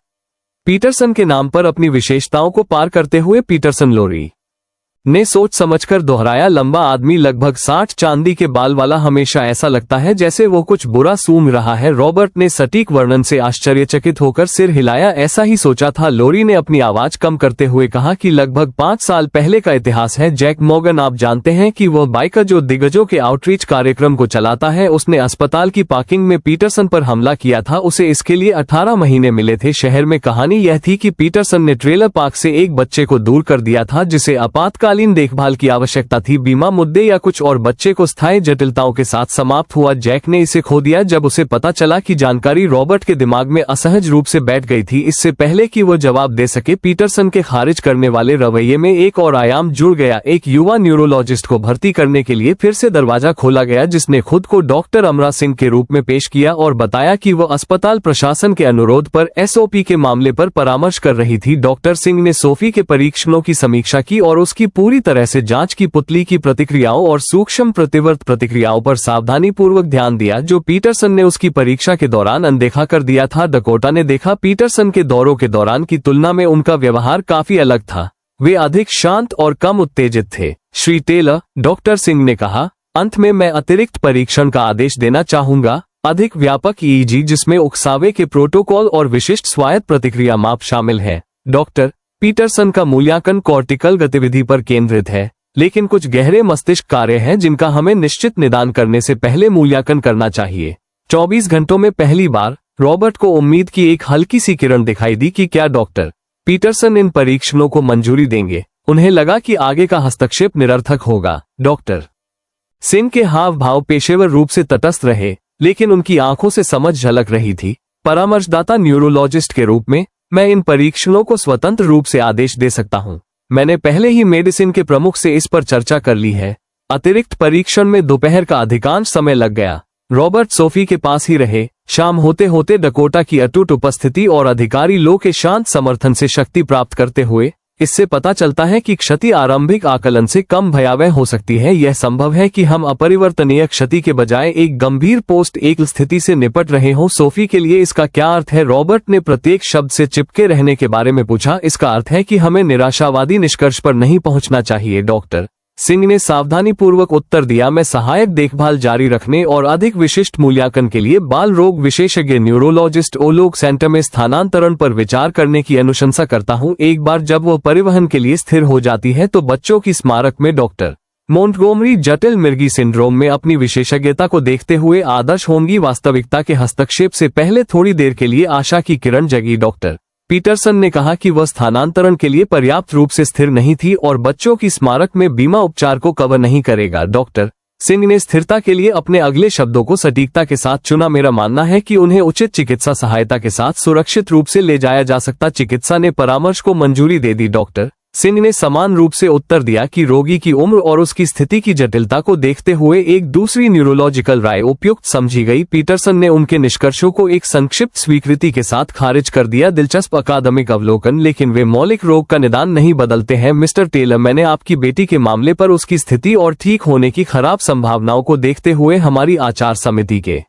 पीटरसन के नाम पर अपनी विशेषताओं को पार करते हुए पीटरसन लोरी ने सोच समझकर दोहराया। लंबा आदमी, लगभग 60, चांदी के बाल वाला, हमेशा ऐसा लगता है जैसे वो कुछ बुरा सूंघ रहा है। रॉबर्ट ने सटीक वर्णन से आश्चर्यचकित होकर सिर हिलाया। ऐसा ही सोचा था। लोरी ने अपनी आवाज कम करते हुए कहा कि लगभग 5 साल पहले का इतिहास है। जैक मॉर्गन, आप जानते हैं कि वह बाइकर जो दिग्गजों के आउटरीच कार्यक्रम को चलाता है, उसने अस्पताल की पार्किंग में पीटरसन पर हमला किया था। उसे इसके लिए 18 महीने मिले थे। शहर में कहानी यह थी कि पीटरसन ने ट्रेलर पार्क से एक बच्चे को दूर कर दिया था जिसे आपातकालीन देखभाल की आवश्यकता थी। बीमा मुद्दे या कुछ और बच्चे को स्थायी जटिलताओं के साथ समाप्त हुआ। जैक ने इसे खो दिया जब उसे पता चला कि जानकारी रॉबर्ट के दिमाग में असहज रूप से बैठ गई थी। इससे पहले कि वो जवाब दे सके, पीटरसन के खारिज करने वाले रवैये में एक और आयाम जुड़ गया। एक युवा न्यूरोलॉजिस्ट को भर्ती करने के लिए फिर से दरवाजा खोला गया, जिसने खुद को डॉक्टर अमरा सिंह के रूप में पेश किया और बताया कि वह अस्पताल प्रशासन के अनुरोध पर एसओपी के मामले पर परामर्श कर रही थी। डॉक्टर सिंह ने सोफी के परीक्षणों की समीक्षा की और उसकी पूरी तरह से जांच की। पुतली की प्रतिक्रियाओं और सूक्ष्म प्रतिवर्त प्रतिक्रियाओं पर सावधानी पूर्वक ध्यान दिया, जो पीटरसन ने उसकी परीक्षा के दौरान अनदेखा कर दिया था। डकोटा ने देखा पीटरसन के दौरों के दौरान की तुलना में उनका व्यवहार काफी अलग था। वे अधिक शांत और कम उत्तेजित थे। श्री टेलर, डॉक्टर सिंह ने कहा, अंत में मैं अतिरिक्त परीक्षण का आदेश देना चाहूंगा, अधिक व्यापक ईईजी जिसमें उकसावे के प्रोटोकॉल और विशिष्ट स्वायत्त प्रतिक्रिया माप शामिल है। डॉक्टर, पीटरसन का मूल्यांकन कॉर्टिकल गतिविधि पर केंद्रित है, लेकिन कुछ गहरे मस्तिष्क कार्य हैं जिनका हमें निश्चित निदान करने से पहले मूल्यांकन करना चाहिए। 24 घंटों में पहली बार रॉबर्ट को उम्मीद की एक हल्की सी किरण दिखाई दी कि क्या डॉक्टर पीटरसन इन परीक्षणों को मंजूरी देंगे। उन्हें लगा कि आगे का हस्तक्षेप निरर्थक होगा। डॉक्टर सिंह के हाव भाव पेशेवर रूप से तटस्थ रहे, लेकिन उनकी आंखों से समझ झलक रही थी। परामर्शदाता न्यूरोलॉजिस्ट के रूप में मैं इन परीक्षणों को स्वतंत्र रूप से आदेश दे सकता हूं। मैंने पहले ही मेडिसिन के प्रमुख से इस पर चर्चा कर ली है। अतिरिक्त परीक्षण में दोपहर का अधिकांश समय लग गया। रॉबर्ट सोफी के पास ही रहे। शाम होते होते डकोटा की अटूट उपस्थिति और अधिकारी लो के शांत समर्थन से शक्ति प्राप्त करते हुए इससे पता चलता है कि क्षति आरंभिक आकलन से कम भयावह हो सकती है। यह संभव है कि हम अपरिवर्तनीय क्षति के बजाय एक गंभीर पोस्ट एक स्थिति से निपट रहे हों। सोफी के लिए इसका क्या अर्थ है? रॉबर्ट ने प्रत्येक शब्द से चिपके रहने के बारे में पूछा। इसका अर्थ है कि हमें निराशावादी निष्कर्ष पर नहीं पहुंचना चाहिए। डॉक्टर सिंह ने सावधानीपूर्वक उत्तर दिया, मैं सहायक देखभाल जारी रखने और अधिक विशिष्ट मूल्यांकन के लिए बाल रोग विशेषज्ञ न्यूरोलॉजिस्ट ओलोक सेंटर में स्थानांतरण पर विचार करने की अनुशंसा करता हूं। एक बार जब वो परिवहन के लिए स्थिर हो जाती है तो बच्चों की स्मारक में डॉक्टर मोंटगोमरी जटिल मिर्गी सिंड्रोम में अपनी विशेषज्ञता को देखते हुए आदर्श होंगी। वास्तविकता के हस्तक्षेप से पहले थोड़ी देर के लिए आशा की किरण जगी। डॉक्टर पीटरसन ने कहा कि वह स्थानांतरण के लिए पर्याप्त रूप से स्थिर नहीं थी और बच्चों की स्मारक में बीमा उपचार को कवर नहीं करेगा। डॉक्टर सिंह ने स्थिरता के लिए अपने अगले शब्दों को सटीकता के साथ चुना। मेरा मानना है कि उन्हें उचित चिकित्सा सहायता के साथ सुरक्षित रूप से ले जाया जा सकता। चिकित्सा ने परामर्श को मंजूरी दे दी। डॉक्टर सिंह ने समान रूप से उत्तर दिया कि रोगी की उम्र और उसकी स्थिति की जटिलता को देखते हुए एक दूसरी न्यूरोलॉजिकल राय उपयुक्त समझी गई। पीटरसन ने उनके निष्कर्षों को एक संक्षिप्त स्वीकृति के साथ खारिज कर दिया। दिलचस्प अकादमिक अवलोकन, लेकिन वे मौलिक रोग का निदान नहीं बदलते हैं। मिस्टर टेलर, मैंने आपकी बेटी के मामले पर उसकी स्थिति और ठीक होने की खराब संभावनाओं को देखते हुए हमारी आचार समिति के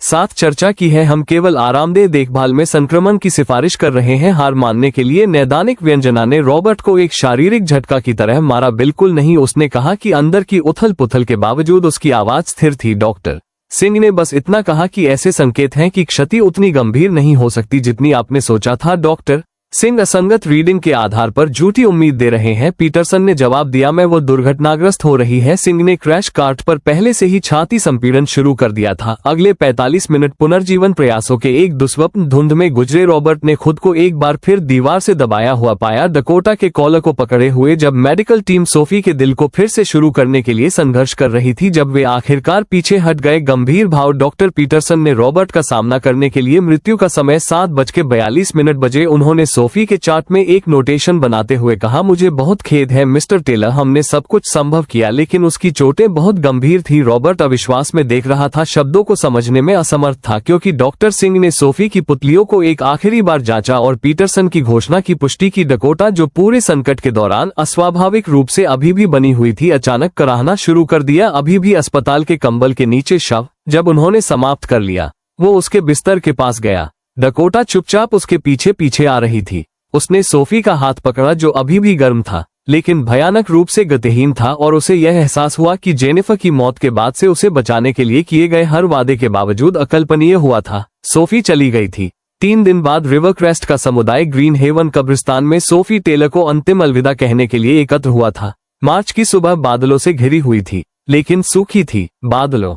साथ चर्चा की है। हम केवल आरामदेह देखभाल में संक्रमण की सिफारिश कर रहे हैं। हार मानने के लिए नैदानिक व्यंजना ने रॉबर्ट को एक शारीरिक झटका की तरह मारा। बिल्कुल नहीं, उसने कहा कि अंदर की उथल पुथल के बावजूद उसकी आवाज स्थिर थी। डॉक्टर सिंह ने बस इतना कहा कि ऐसे संकेत हैं कि क्षति उतनी गंभीर नहीं हो सकती जितनी आपने सोचा था। डॉक्टर सिंह असंगत रीडिंग के आधार पर झूठी उम्मीद दे रहे हैं। पीटरसन ने जवाब दिया, मैं वो दुर्घटनाग्रस्त हो रही है। सिंह ने क्रैश कार्ट पर पहले से ही छाती संपीड़न शुरू कर दिया था। अगले 45 मिनट पुनर्जीवन प्रयासों के एक दुस्वप्न धुंध में गुजरे। रॉबर्ट ने खुद को एक बार फिर दीवार से दबाया हुआ पाया, डकोटा के कॉलर को पकड़े हुए। जब मेडिकल टीम सोफी के दिल को फिर से शुरू करने के लिए संघर्ष कर रही थी, जब वे आखिरकार पीछे हट गए, गंभीर भाव डॉक्टर पीटरसन ने रॉबर्ट का सामना करने के लिए मृत्यु का समय 7:42 बजे। उन्होंने सोफी के चार्ट में एक नोटेशन बनाते हुए कहा, मुझे बहुत खेद है मिस्टर टेलर, हमने सब कुछ संभव किया लेकिन उसकी चोटें बहुत गंभीर थी। रॉबर्ट अविश्वास में देख रहा था, शब्दों को समझने में असमर्थ था, क्योंकि डॉक्टर सिंह ने सोफी की पुतलियों को एक आखिरी बार जांचा और पीटरसन की घोषणा की पुष्टि की। डकोटा, जो पूरे संकट के दौरान अस्वाभाविक रूप से अभी भी बनी हुई थी, अचानक कराहना शुरू कर दिया, अभी भी अस्पताल के कंबल के नीचे शव। जब उन्होंने समाप्त कर लिया, वो उसके बिस्तर के पास गया। डकोटा चुपचाप उसके पीछे पीछे आ रही थी। उसने सोफी का हाथ पकड़ा, जो अभी भी गर्म था लेकिन भयानक रूप से गतिहीन था, और उसे यह एहसास हुआ कि जेनिफर की मौत के बाद से उसे बचाने के लिए किए गए हर वादे के बावजूद अकल्पनीय हुआ था। सोफी चली गई थी। 3 दिन बाद रिवरक्रेस्ट का समुदाय ग्रीन हेवन कब्रिस्तान में सोफी टेलर को अंतिम अलविदा कहने के लिए एकत्र हुआ था। मार्च की सुबह बादलों से घिरी हुई थी, लेकिन सूखी थी। बादलों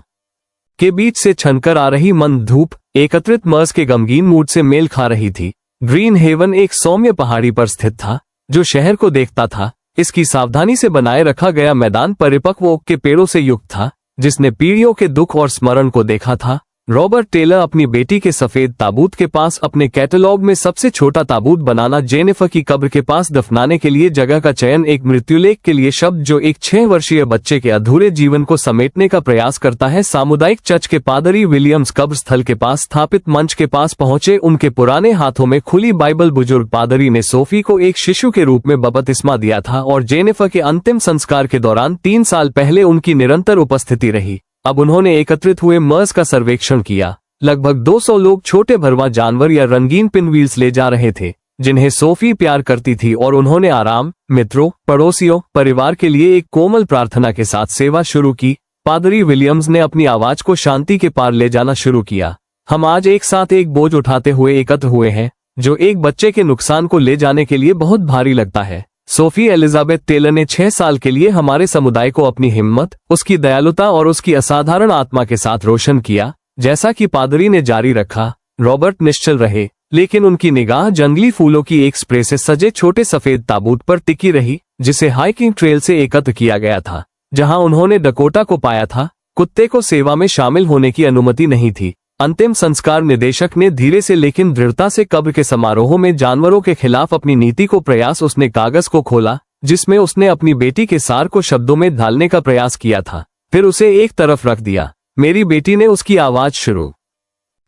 के बीच से छनकर आ रही मंद धूप एकत्रित मर्ज के गमगीन मूड से मेल खा रही थी। ग्रीन हेवन एक सौम्य पहाड़ी पर स्थित था, जो शहर को देखता था। इसकी सावधानी से बनाए रखा गया मैदान परिपक्व ओक के पेड़ों से युक्त था, जिसने पीढ़ियों के दुख और स्मरण को देखा था। रॉबर्ट टेलर अपनी बेटी के सफेद ताबूत के पास अपने कैटलॉग में सबसे छोटा ताबूत बनाना, जेनिफर की कब्र के पास दफनाने के लिए जगह का चयन, एक मृत्युलेख के लिए शब्द जो एक 6 वर्षीय बच्चे के अधूरे जीवन को समेटने का प्रयास करता है। सामुदायिक चर्च के पादरी विलियम्स कब्र स्थल के पास स्थापित मंच के पास पहुंचे। उनके पुराने हाथों में खुली बाइबल। बुजुर्ग पादरी ने सोफी को एक शिशु के रूप में बपतिस्मा दिया था और जेनिफर के अंतिम संस्कार के दौरान 3 साल पहले उनकी निरंतर उपस्थिति रही। अब उन्होंने एकत्रित हुए मर्ज का सर्वेक्षण किया। लगभग 200 लोग छोटे भरवा जानवर या रंगीन पिनव्हील्स ले जा रहे थे, जिन्हें सोफी प्यार करती थी, और उन्होंने आराम, मित्रों, पड़ोसियों, परिवार के लिए एक कोमल प्रार्थना के साथ सेवा शुरू की। पादरी विलियम्स ने अपनी आवाज को शांति के पार ले जाना शुरू किया। हम आज एक साथ एक बोझ उठाते हुए एकत्र हुए हैं, जो एक बच्चे के नुकसान को ले जाने के लिए बहुत भारी लगता है। सोफी एलिजाबेथ टेलर ने 6 साल के लिए हमारे समुदाय को अपनी हिम्मत, उसकी दयालुता और उसकी असाधारण आत्मा के साथ रोशन किया। जैसा कि पादरी ने जारी रखा, रॉबर्ट निश्चल रहे, लेकिन उनकी निगाह जंगली फूलों की एक स्प्रे से सजे छोटे सफेद ताबूत पर टिकी रही, जिसे हाइकिंग ट्रेल से एकत्र किया गया था, जहां उन्होंने डकोटा को पाया था। कुत्ते को सेवा में शामिल होने की अनुमति नहीं थी। अंतिम संस्कार निदेशक ने धीरे से लेकिन दृढ़ता से कब्र के समारोह में जानवरों के खिलाफ अपनी नीति को प्रयास। उसने कागज को खोला, जिसमें उसने अपनी बेटी के सार को शब्दों में ढालने का प्रयास किया था, फिर उसे एक तरफ रख दिया। मेरी बेटी ने उसकी आवाज शुरू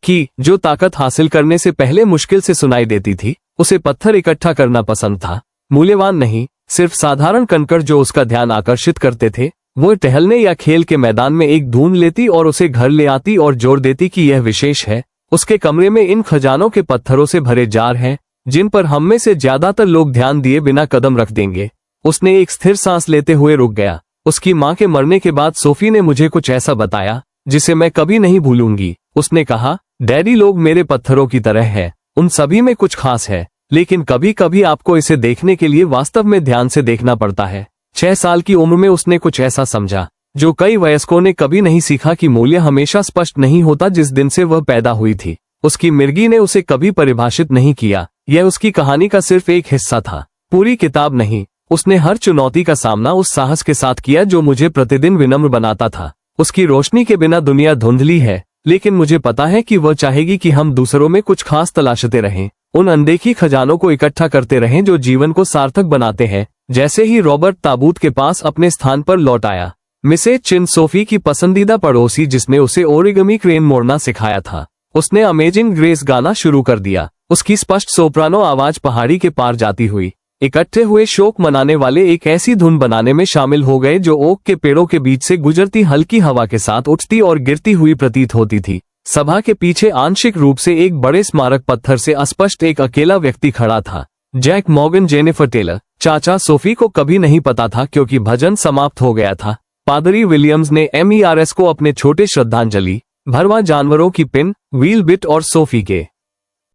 की, जो ताकत हासिल करने से पहले मुश्किल से सुनाई देती थी। उसे पत्थर इकट्ठा करना पसंद था, मूल्यवान नहीं, सिर्फ साधारण कंकड़ जो उसका ध्यान आकर्षित करते थे। वो टहलने या खेल के मैदान में एक ढूंढ लेती और उसे घर ले आती और जोर देती कि यह विशेष है। उसके कमरे में इन खजानों के पत्थरों से भरे जार हैं, जिन पर हम में से ज्यादातर लोग ध्यान दिए बिना कदम रख देंगे। उसने एक स्थिर सांस लेते हुए रुक गया। उसकी मां के मरने के बाद सोफी ने मुझे कुछ ऐसा बताया जिसे मैं कभी नहीं भूलूंगी। उसने कहा, डैडी, लोग मेरे पत्थरों की तरह है, उन सभी में कुछ खास है, लेकिन कभी कभी आपको इसे देखने के लिए वास्तव में ध्यान से देखना पड़ता है। 6 साल की उम्र में उसने कुछ ऐसा समझा जो कई वयस्कों ने कभी नहीं सीखा, कि मूल्य हमेशा स्पष्ट नहीं होता जिस दिन से वह पैदा हुई थी। उसकी मिर्गी ने उसे कभी परिभाषित नहीं किया। यह उसकी कहानी का सिर्फ एक हिस्सा था, पूरी किताब नहीं। उसने हर चुनौती का सामना उस साहस के साथ किया जो मुझे प्रतिदिन विनम्र बनाता था। उसकी रोशनी के बिना दुनिया धुंधली है, लेकिन मुझे पता है कि वह चाहेगी कि हम दूसरों में कुछ खास तलाशते रहें, उन अनदेखी खजानों को इकट्ठा करते रहें जो जीवन को सार्थक बनाते हैं। जैसे ही रॉबर्ट ताबूत के पास अपने स्थान पर लौट आया, मिसेज चिन, सोफी की पसंदीदा पड़ोसी जिसने उसे ओरिगमी क्रेन मोड़ना सिखाया था, उसने अमेजिंग ग्रेस गाना शुरू कर दिया। उसकी स्पष्ट सोप्रानो आवाज पहाड़ी के पार जाती हुई इकट्ठे हुए शोक मनाने वाले एक ऐसी धुन बनाने में शामिल हो गए जो ओक के पेड़ों के बीच से गुजरती हल्की हवा के साथ उठती और गिरती हुई प्रतीत होती थी। सभा के पीछे आंशिक रूप से एक बड़े स्मारक पत्थर से अस्पष्ट एक अकेला व्यक्ति खड़ा था, जैक मॉर्गन। जेनिफर टेलर चाचा सोफी को कभी नहीं पता था, क्योंकि भजन समाप्त हो गया था। पादरी विलियम्स ने MERS को अपने छोटे श्रद्धांजलि भरवा जानवरों की पिन, व्हील बिट और सोफी के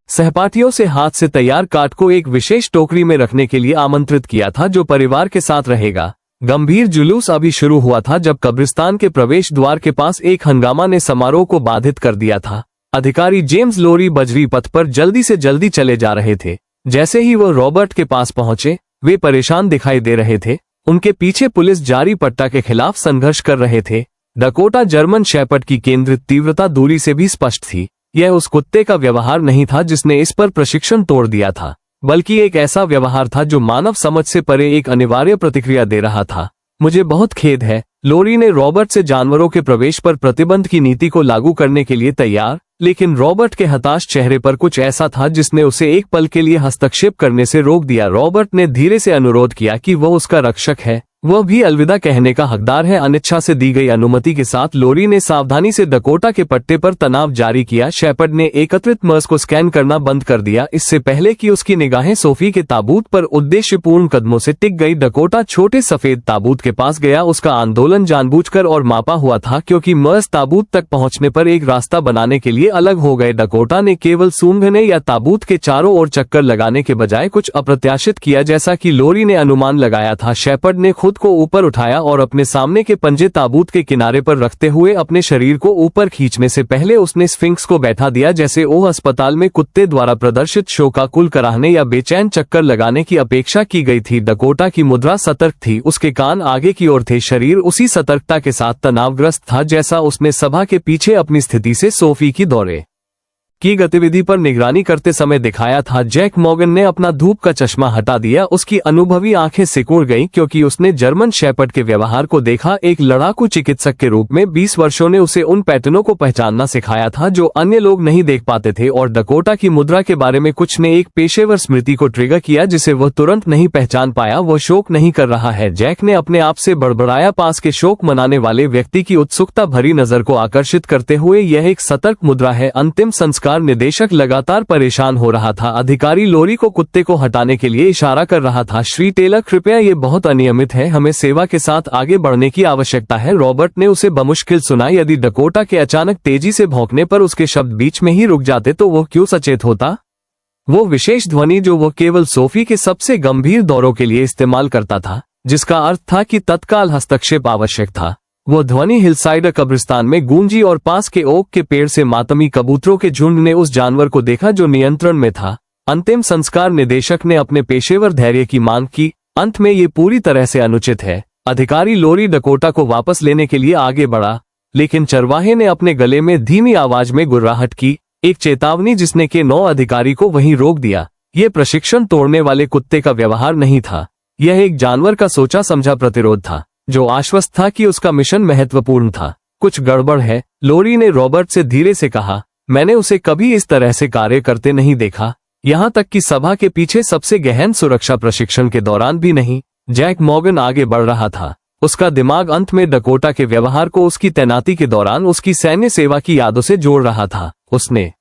सहपाठियों से हाथ से तैयार काट को एक विशेष टोकरी में रखने के लिए आमंत्रित किया था जो परिवार के साथ रहेगा। गंभीर जुलूस अभी शुरू हुआ था जब कब्रिस्तान के प्रवेश द्वार के पास एक हंगामा ने समारोह को बाधित कर दिया था। अधिकारी जेम्स लोरी बजरी पथ पर जल्दी से जल्दी चले जा रहे थे। जैसे ही वो रॉबर्ट के पास पहुंचे, वे परेशान दिखाई दे रहे थे। उनके पीछे पुलिस जारी पट्टा के खिलाफ संघर्ष कर रहे थे। डकोटा जर्मन शेपर्ड की केंद्रित तीव्रता दूरी से भी स्पष्ट थी। यह उस कुत्ते का व्यवहार नहीं था जिसने इस पर प्रशिक्षण तोड़ दिया था, बल्कि एक ऐसा व्यवहार था जो मानव समझ से परे एक अनिवार्य प्रतिक्रिया दे रहा था। मुझे बहुत खेद है, लोरी ने रॉबर्ट से जानवरों के प्रवेश पर प्रतिबंध की नीति को लागू करने के लिए तैयार, लेकिन रॉबर्ट के हताश चेहरे पर कुछ ऐसा था जिसने उसे एक पल के लिए हस्तक्षेप करने से रोक दिया। रॉबर्ट ने धीरे से अनुरोध किया कि वह उसका रक्षक है, वह भी अलविदा कहने का हकदार है। अनिच्छा से दी गई अनुमति के साथ लोरी ने सावधानी से डकोटा के पट्टे पर तनाव जारी किया। शेपर्ड ने एकत्रित मर्स को स्कैन करना बंद कर दिया, इससे पहले कि उसकी निगाहें सोफी के ताबूत पर उद्देश्यपूर्ण कदमों से टिक गई। डकोटा छोटे सफेद ताबूत के पास गया। उसका आंदोलन जानबूझकर और मापा हुआ था, क्योंकि मर्स ताबूत तक पहुंचने पर एक रास्ता बनाने के लिए अलग हो गए। डकोटा ने केवल सूंघने या ताबूत के चारों ओर चक्कर लगाने के बजाय कुछ अप्रत्याशित किया, जैसा कि लोरी ने अनुमान लगाया था। शेपर्ड ने खुद को ऊपर उठाया और अपने सामने के पंजे ताबूत के किनारे पर रखते हुए अपने शरीर को ऊपर खींचने से पहले उसने स्फिंक्स को बैठा दिया, जैसे वो अस्पताल में कुत्ते द्वारा प्रदर्शित शोकाकुल कराने या बेचैन चक्कर लगाने की अपेक्षा की गई थी। डकोटा की मुद्रा सतर्क थी, उसके कान आगे की ओर थे, शरीर उसी सतर्कता के साथ तनावग्रस्त था जैसा उसने सभा के पीछे अपनी स्थिति से सोफी की दौरे की गतिविधि पर निगरानी करते समय दिखाया था। जैक मॉर्गन ने अपना धूप का चश्मा हटा दिया। उसकी अनुभवी आंखें सिकुड़ गईं क्योंकि उसने जर्मन शेपर्ड के व्यवहार को देखा। एक लड़ाकू चिकित्सक के रूप में 20 वर्षों ने उसे उन पैटर्नों को पहचानना सिखाया था जो अन्य लोग नहीं देख पाते थे, और डकोटा की मुद्रा के बारे में कुछ ने एक पेशेवर स्मृति को ट्रिगर किया जिसे वह तुरंत नहीं पहचान पाया। वह शोक नहीं कर रहा है, जैक ने अपने आप से बड़बड़ाया, पास के शोक मनाने वाले व्यक्ति की उत्सुकता भरी नजर को आकर्षित करते हुए। यह एक सतर्क मुद्रा है। अंतिम संस्कार निदेशक लगातार परेशान हो रहा था। अधिकारी लोरी को कुत्ते को हटाने के लिए इशारा कर रहा था। श्री टेलर, कृपया, ये बहुत अनियमित है, हमें सेवा के साथ आगे बढ़ने की आवश्यकता है। रॉबर्ट ने उसे बमुश्किल सुना। यदि डकोटा के अचानक तेजी से भौंकने पर उसके शब्द बीच में ही रुक जाते तो वह क्यों सचेत होता? वो विशेष ध्वनि जो वह केवल सोफी के सबसे गंभीर दौरों के लिए इस्तेमाल करता था, जिसका अर्थ था कि तत्काल हस्तक्षेप आवश्यक था। वो ध्वनि हिलसाइड कब्रिस्तान में गूंजी और पास के ओक के पेड़ से मातमी कबूतरों के झुंड ने उस जानवर को देखा जो नियंत्रण में था। अंतिम संस्कार निदेशक ने अपने पेशेवर धैर्य की मांग की। अंत में ये पूरी तरह से अनुचित है। अधिकारी लोरी डकोटा को वापस लेने के लिए आगे बढ़ा, लेकिन चरवाहे ने अपने गले में धीमी आवाज में गुर्राहट की, एक चेतावनी जिसने के 9 अधिकारी को वहीं रोक दिया। यह प्रशिक्षण तोड़ने वाले कुत्ते का व्यवहार नहीं था, यह एक जानवर का सोचा समझा प्रतिरोध था जो आश्वस्त था कि उसका मिशन महत्वपूर्ण था। कुछ गड़बड़ है, लोरी ने रॉबर्ट से धीरे से कहा। मैंने उसे कभी इस तरह से कार्य करते नहीं देखा, यहाँ तक कि सभा के पीछे सबसे गहन सुरक्षा प्रशिक्षण के दौरान भी नहीं। जैक मॉर्गन आगे बढ़ रहा था। उसका दिमाग अंत में डकोटा के व्यवहार को उसकी तैनाती के दौरान उसकी सैन्य सेवा की यादों से जोड़ रहा था। उसने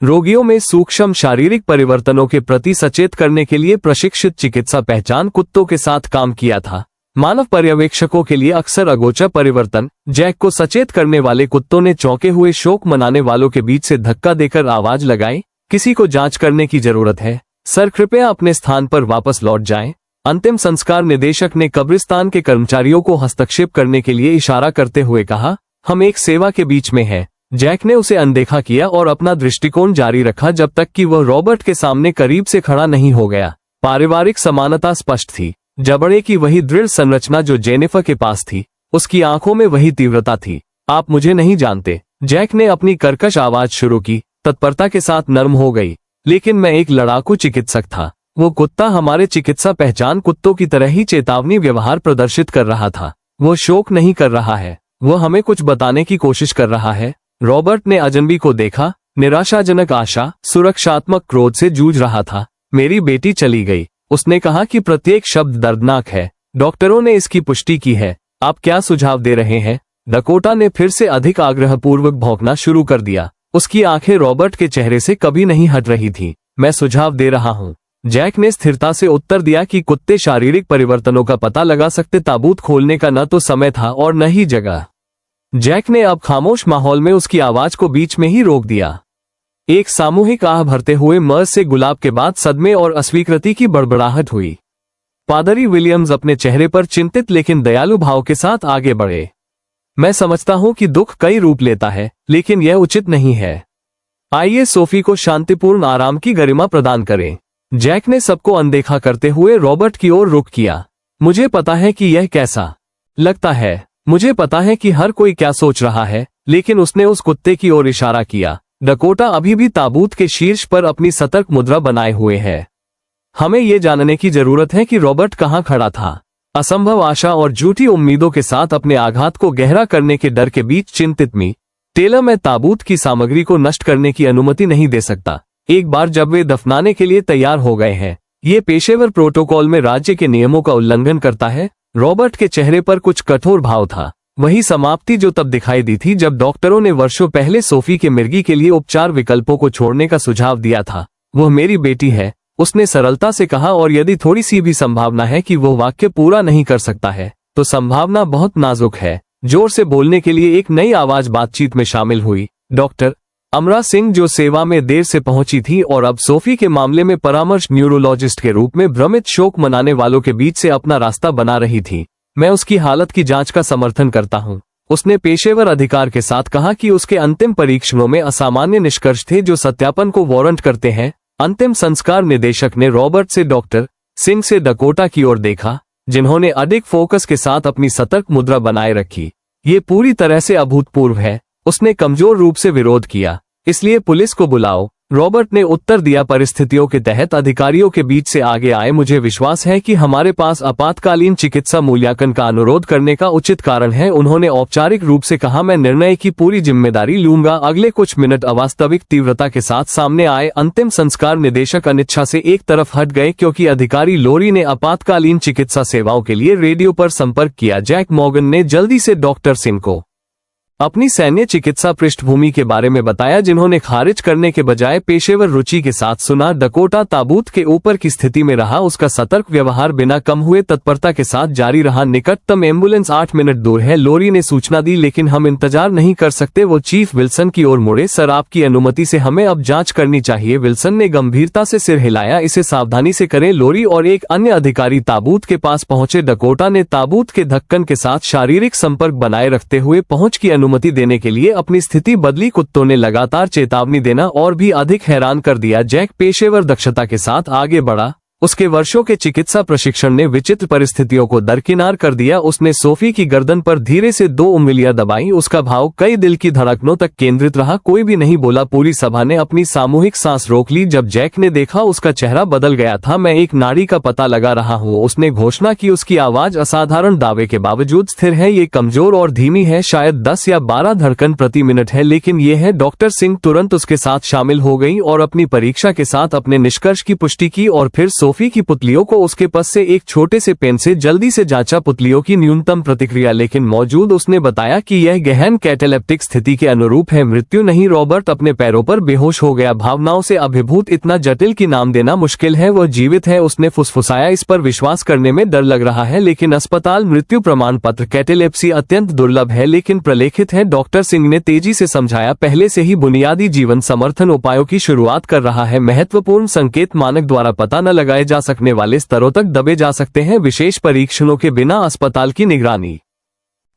रोगियों में सूक्ष्म शारीरिक परिवर्तनों के प्रति सचेत करने के लिए प्रशिक्षित चिकित्सा पहचान कुत्तों के साथ काम किया था। मानव पर्यवेक्षकों के लिए अक्सर अगोचर परिवर्तन। जैक को सचेत करने वाले कुत्तों ने चौंके हुए शोक मनाने वालों के बीच से धक्का देकर आवाज लगाई, किसी को जांच करने की जरूरत है। सर, कृपया अपने स्थान पर वापस लौट जाएं। अंतिम संस्कार निदेशक ने कब्रिस्तान के कर्मचारियों को हस्तक्षेप करने के लिए इशारा करते हुए कहा, हम एक सेवा के बीच में हैं। जैक ने उसे अनदेखा किया और अपना दृष्टिकोण जारी रखा जब तक कि वह रॉबर्ट के सामने करीब से खड़ा नहीं हो गया। पारिवारिक समानता स्पष्ट थी। जबड़े की वही दृढ़ संरचना जो जेनिफर के पास थी, उसकी आंखों में वही तीव्रता थी। आप मुझे नहीं जानते, जैक ने अपनी कर्कश आवाज शुरू की, तत्परता के साथ नर्म हो गई, लेकिन मैं एक लड़ाकू चिकित्सक था। वो कुत्ता हमारे चिकित्सा पहचान कुत्तों की तरह ही चेतावनी व्यवहार प्रदर्शित कर रहा था। वो शोक नहीं कर रहा है, वो हमें कुछ बताने की कोशिश कर रहा है। रॉबर्ट ने अजनबी को देखा, निराशाजनक आशा, सुरक्षात्मक क्रोध से जूझ रहा था। मेरी बेटी चली गई, उसने कहा कि प्रत्येक शब्द दर्दनाक है। डॉक्टरों ने इसकी पुष्टि की है। आप क्या सुझाव दे रहे हैं? डकोटा ने फिर से अधिक आग्रहपूर्वक भौंकना शुरू कर दिया। उसकी आंखें रॉबर्ट के चेहरे से कभी नहीं हट रही थी। मैं सुझाव दे रहा हूं, जैक ने स्थिरता से उत्तर दिया, कि कुत्ते शारीरिक परिवर्तनों का पता लगा सकते। ताबूत खोलने का न तो समय था और न ही जगह। जैक ने अब खामोश माहौल में उसकी आवाज को बीच में ही रोक दिया। एक सामूहिक आह भरते हुए मर्ज से गुलाब के बाद सदमे और अस्वीकृति की बड़बड़ाहट हुई। पादरी विलियम्स अपने चेहरे पर चिंतित लेकिन दयालु भाव के साथ आगे बढ़े। मैं समझता हूं कि दुख कई रूप लेता है, लेकिन यह उचित नहीं है। आइए सोफी को शांतिपूर्ण आराम की गरिमा प्रदान करें। जैक ने सबको अनदेखा करते हुए रॉबर्ट की ओर रुख किया। मुझे पता है कि यह कैसा लगता है, मुझे पता है कि हर कोई क्या सोच रहा है, लेकिन उसने उस कुत्ते की ओर इशारा किया। डकोटा अभी भी ताबूत के शीर्ष पर अपनी सतर्क मुद्रा बनाए हुए है। हमें यह जानने की जरूरत है कि रॉबर्ट कहां खड़ा था। असंभव आशा और झूठी उम्मीदों के साथ अपने आघात को गहरा करने के डर के बीच चिंतित मी टेलर मैं ताबूत की सामग्री को नष्ट करने की अनुमति नहीं दे सकता। एक बार जब वे दफनाने के लिए तैयार हो गए हैं, ये पेशेवर प्रोटोकॉल में राज्य के नियमों का उल्लंघन करता है। रॉबर्ट के चेहरे पर कुछ कठोर भाव था। वही समाप्ति जो तब दिखाई दी थी जब डॉक्टरों ने वर्षों पहले सोफी के मिर्गी के लिए उपचार विकल्पों को छोड़ने का सुझाव दिया था। वह मेरी बेटी है, उसने सरलता से कहा, और यदि थोड़ी सी भी संभावना है कि वह वाक्य पूरा नहीं कर सकता है, तो संभावना बहुत नाजुक है। जोर से बोलने के लिए एक नई आवाज बातचीत में शामिल हुई। डॉक्टर अमरा सिंह, जो सेवा में देर से पहुंची थी और अब सोफी के मामले में परामर्श न्यूरोलॉजिस्ट के रूप में भ्रमित शोक मनाने वालों के बीच से अपना रास्ता बना रही थी। मैं उसकी हालत की जांच का समर्थन करता हूं। उसने पेशेवर अधिकार के साथ कहा कि उसके अंतिम परीक्षणों में असामान्य निष्कर्ष थे जो सत्यापन को वारंट करते हैं। अंतिम संस्कार निदेशक ने रॉबर्ट से डॉक्टर सिंह से डकोटा की ओर देखा, जिन्होंने अधिक फोकस के साथ अपनी सतर्क मुद्रा बनाए रखी। ये पूरी तरह से अभूतपूर्व है, उसने कमजोर रूप से विरोध किया। इसलिए पुलिस को बुलाओ, रॉबर्ट ने उत्तर दिया। परिस्थितियों के तहत अधिकारियों के बीच से आगे आए। मुझे विश्वास है कि हमारे पास आपातकालीन चिकित्सा मूल्यांकन का अनुरोध करने का उचित कारण है, उन्होंने औपचारिक रूप से कहा। मैं निर्णय की पूरी जिम्मेदारी लूंगा। अगले कुछ मिनट अवास्तविक तीव्रता के साथ सामने आए। अंतिम संस्कार निदेशक अनिच्छा से एक तरफ हट गए क्योंकि अधिकारी लोरी ने आपातकालीन चिकित्सा सेवाओं के लिए रेडियो पर संपर्क किया। जैक मॉर्गन ने जल्दी से डॉक्टर सिंह को अपनी सैन्य चिकित्सा पृष्ठभूमि के बारे में बताया, जिन्होंने खारिज करने के बजाय पेशेवर रुचि के साथ सुना। डकोटा ताबूत के ऊपर की स्थिति में रहा। उसका सतर्क व्यवहार बिना कम हुए तत्परता के साथ जारी रहा। निकटतम एम्बुलेंस 8 मिनट दूर है, लोरी ने सूचना दी, लेकिन हम इंतजार नहीं कर सकते। वो चीफ विल्सन की ओर मुड़े। सर, आपकी अनुमति से हमें अब जांच करनी चाहिए। विल्सन ने गंभीरता से सिर हिलाया। इसे सावधानी से करें। लोरी और एक अन्य अधिकारी ताबूत के पास पहुंचे। डकोटा ने ताबूत के ढक्कन के साथ शारीरिक संपर्क बनाए रखते हुए पहुंच की अनुमति देने के लिए अपनी स्थिति बदली। कुत्तों ने लगातार चेतावनी देना और भी अधिक हैरान कर दिया। जैक पेशेवर दक्षता के साथ आगे बढ़ा। उसके वर्षों के चिकित्सा प्रशिक्षण ने विचित्र परिस्थितियों को दरकिनार कर दिया। उसने सोफी की गर्दन पर धीरे से 2 उंगलियां दबाई। उसका भाव कई दिल की धड़कनों तक केंद्रित रहा। कोई भी नहीं बोला। पूरी सभा ने अपनी सामूहिक सांस रोक ली। जब जैक ने देखा, उसका चेहरा बदल गया था। मैं एक नाड़ी का पता लगा रहा हूँ, उसने घोषणा की। उसकी आवाज असाधारण दावे के बावजूद स्थिर है। ये कमजोर और धीमी है, शायद 10 या 12 धड़कन प्रति मिनट है, लेकिन ये है। डॉक्टर सिंह तुरंत उसके साथ शामिल हो गई और अपनी परीक्षा के साथ अपने निष्कर्ष की पुष्टि की। और फिर सोफी की पुतलियों को उसके पास से एक छोटे से पेन से जल्दी से जांचा। पुतलियों की न्यूनतम प्रतिक्रिया लेकिन मौजूद। उसने बताया कि यह गहन कैटेलेप्टिक स्थिति के अनुरूप है, मृत्यु नहीं। रॉबर्ट अपने पैरों पर बेहोश हो गया, भावनाओं से अभिभूत। इतना जटिल कि नाम देना मुश्किल है। वह जीवित है, उसने फुसफुसाया। इस पर विश्वास करने में डर लग रहा है, लेकिन अस्पताल मृत्यु प्रमाण पत्र। कैटेलेप्सी अत्यंत दुर्लभ है लेकिन प्रलेखित है, डॉक्टर सिंह ने तेजी से समझाया। पहले से ही बुनियादी जीवन समर्थन उपायों की शुरुआत कर रहा है। महत्वपूर्ण संकेत मानक द्वारा पता न लगाए जा सकने वाले स्तरों तक दबे जा सकते हैं, विशेष परीक्षणों के बिना अस्पताल की निगरानी।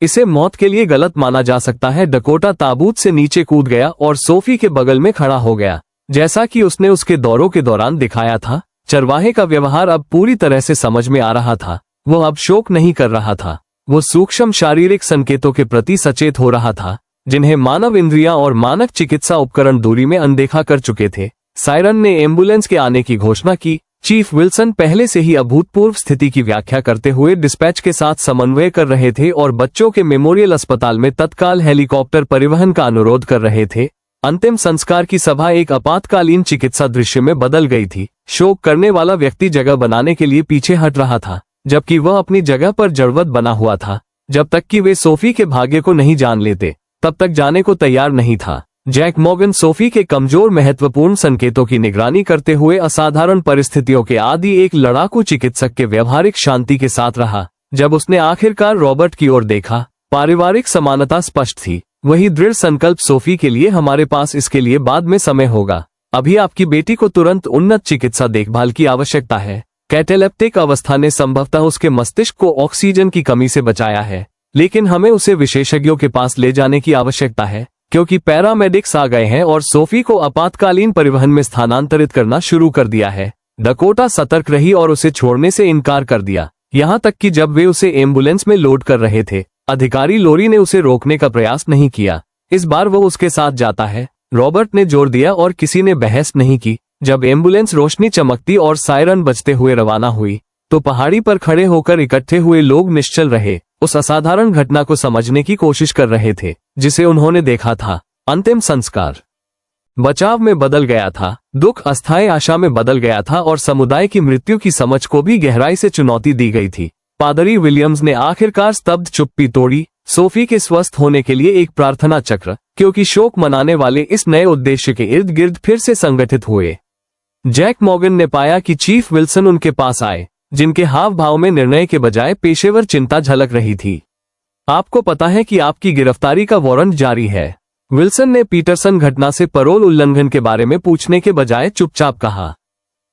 इसे मौत के लिए गलत माना जा सकता है। डकोटा ताबूत से नीचे कूद गया और सोफी के बगल में खड़ा हो गया, जैसा कि उसने उसके दौरों के दौरान दिखाया था। चरवाहे का व्यवहार अब पूरी तरह से समझ में आ रहा था। वो अब शोक नहीं कर रहा था, वो सूक्ष्म शारीरिक संकेतों के प्रति सचेत हो रहा था, जिन्हें मानव इंद्रियां और मानक चिकित्सा उपकरण दूरी में अनदेखा कर चुके थे। सायरन ने एम्बुलेंस के आने की घोषणा की। चीफ विल्सन पहले से ही अभूतपूर्व स्थिति की व्याख्या करते हुए डिस्पैच के साथ समन्वय कर रहे थे और बच्चों के मेमोरियल अस्पताल में तत्काल हेलीकॉप्टर परिवहन का अनुरोध कर रहे थे। अंतिम संस्कार की सभा एक आपातकालीन चिकित्सा दृश्य में बदल गई थी। शोक करने वाला व्यक्ति जगह बनाने के लिए पीछे हट रहा था, जबकि वह अपनी जगह पर जड़वत बना हुआ था। जब तक कि वे सोफी के भाग्य को नहीं जान लेते, तब तक जाने को तैयार नहीं था। जैक मॉर्गन सोफी के कमजोर महत्वपूर्ण संकेतों की निगरानी करते हुए असाधारण परिस्थितियों के आदि एक लड़ाकू चिकित्सक के व्यवहारिक शांति के साथ रहा। जब उसने आखिरकार रॉबर्ट की ओर देखा, पारिवारिक समानता स्पष्ट थी। वही दृढ़ संकल्प सोफी के लिए। हमारे पास इसके लिए बाद में समय होगा। अभी आपकी बेटी को तुरंत उन्नत चिकित्सा देखभाल की आवश्यकता है। कैटेलेप्टिक अवस्था ने संभवतः उसके मस्तिष्क को ऑक्सीजन की कमी से बचाया है, लेकिन हमें उसे विशेषज्ञों के पास ले जाने की आवश्यकता है क्योंकि पैरामेडिक्स आ गए हैं और सोफी को आपातकालीन परिवहन में स्थानांतरित करना शुरू कर दिया है। डकोटा सतर्क रही और उसे छोड़ने से इनकार कर दिया, यहाँ तक कि जब वे उसे एम्बुलेंस में लोड कर रहे थे, अधिकारी लोरी ने उसे रोकने का प्रयास नहीं किया। इस बार वो उसके साथ जाता है, रॉबर्ट ने जोर दिया और किसी ने बहस नहीं की। जब एम्बुलेंस रोशनी चमकती और सायरन बजते हुए रवाना हुई तो पहाड़ी पर खड़े होकर इकट्ठे हुए लोग निश्चल रहे, उस असाधारण घटना को समझने की कोशिश कर रहे थे जिसे उन्होंने देखा था। अंतिम संस्कार बचाव में बदल गया था, दुख अस्थायी आशा में बदल गया था और समुदाय की मृत्यु की समझ को भी गहराई से चुनौती दी गई थी। पादरी विलियम्स ने आखिरकार स्तब्ध चुप्पी तोड़ी, सोफी के स्वस्थ होने के लिए एक प्रार्थना चक्र, क्योंकि शोक मनाने वाले इस नए उद्देश्य के इर्द गिर्द फिर से संगठित हुए। जैक मॉर्गन ने पाया कि चीफ विल्सन उनके पास आए, जिनके हाव भाव में निर्णय के बजाय पेशेवर चिंता झलक रही थी। आपको पता है कि आपकी गिरफ्तारी का वारंट जारी है, विल्सन ने पीटरसन घटना से परोल उल्लंघन के बारे में पूछने के बजाय चुपचाप कहा।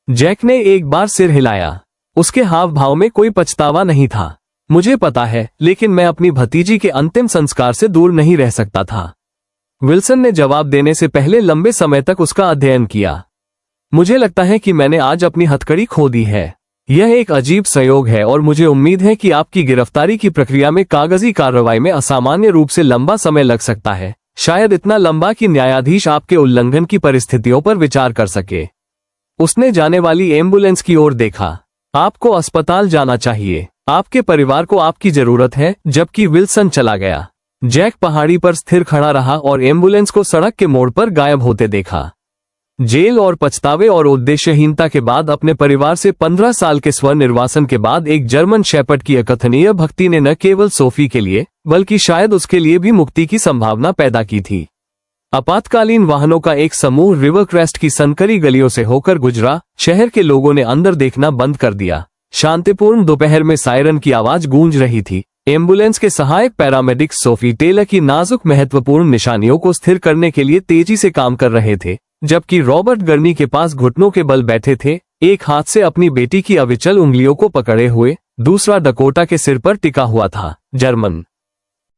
जैक ने एक बार सिर हिलाया, उसके हाव भाव में कोई पछतावा नहीं था। मुझे पता है, लेकिन मैं अपनी भतीजी के अंतिम संस्कार से दूर नहीं रह सकता था। विल्सन ने जवाब देने से पहले लंबे समय तक उसका अध्ययन किया। मुझे लगता है कि मैंने आज अपनी हथकड़ी खो दी है। यह एक अजीब संयोग है और मुझे उम्मीद है कि आपकी गिरफ्तारी की प्रक्रिया में कागजी कार्रवाई में असामान्य रूप से लंबा समय लग सकता है, शायद इतना लंबा कि न्यायाधीश आपके उल्लंघन की परिस्थितियों पर विचार कर सके। उसने जाने वाली एम्बुलेंस की ओर देखा। आपको अस्पताल जाना चाहिए, आपके परिवार को आपकी जरूरत है। जबकि विल्सन चला गया, जैक पहाड़ी पर स्थिर खड़ा रहा और एम्बुलेंस को सड़क के मोड़ पर गायब होते देखा। जेल और पछतावे और उद्देश्यहीनता के बाद अपने परिवार से 15 साल के स्व-निर्वासन के बाद एक जर्मन शेपर्ड की अकथनीय भक्ति ने न केवल सोफी के लिए बल्कि शायद उसके लिए भी मुक्ति की संभावना पैदा की थी। आपातकालीन वाहनों का एक समूह रिवर क्रेस्ट की सनकरी गलियों से होकर गुजरा। शहर के लोगों ने अंदर देखना बंद कर दिया। शांतिपूर्ण दोपहर में सायरन की आवाज गूंज रही थी। एम्बुलेंस के सहायक पैरामेडिक्स सोफी टेलर की नाजुक महत्वपूर्ण निशानियों को स्थिर करने के लिए तेजी से काम कर रहे थे, जबकि रॉबर्ट गर्नी के पास घुटनों के बल बैठे थे, एक हाथ से अपनी बेटी की अविचल उंगलियों को पकड़े हुए, दूसरा डकोटा के सिर पर टिका हुआ था। जर्मन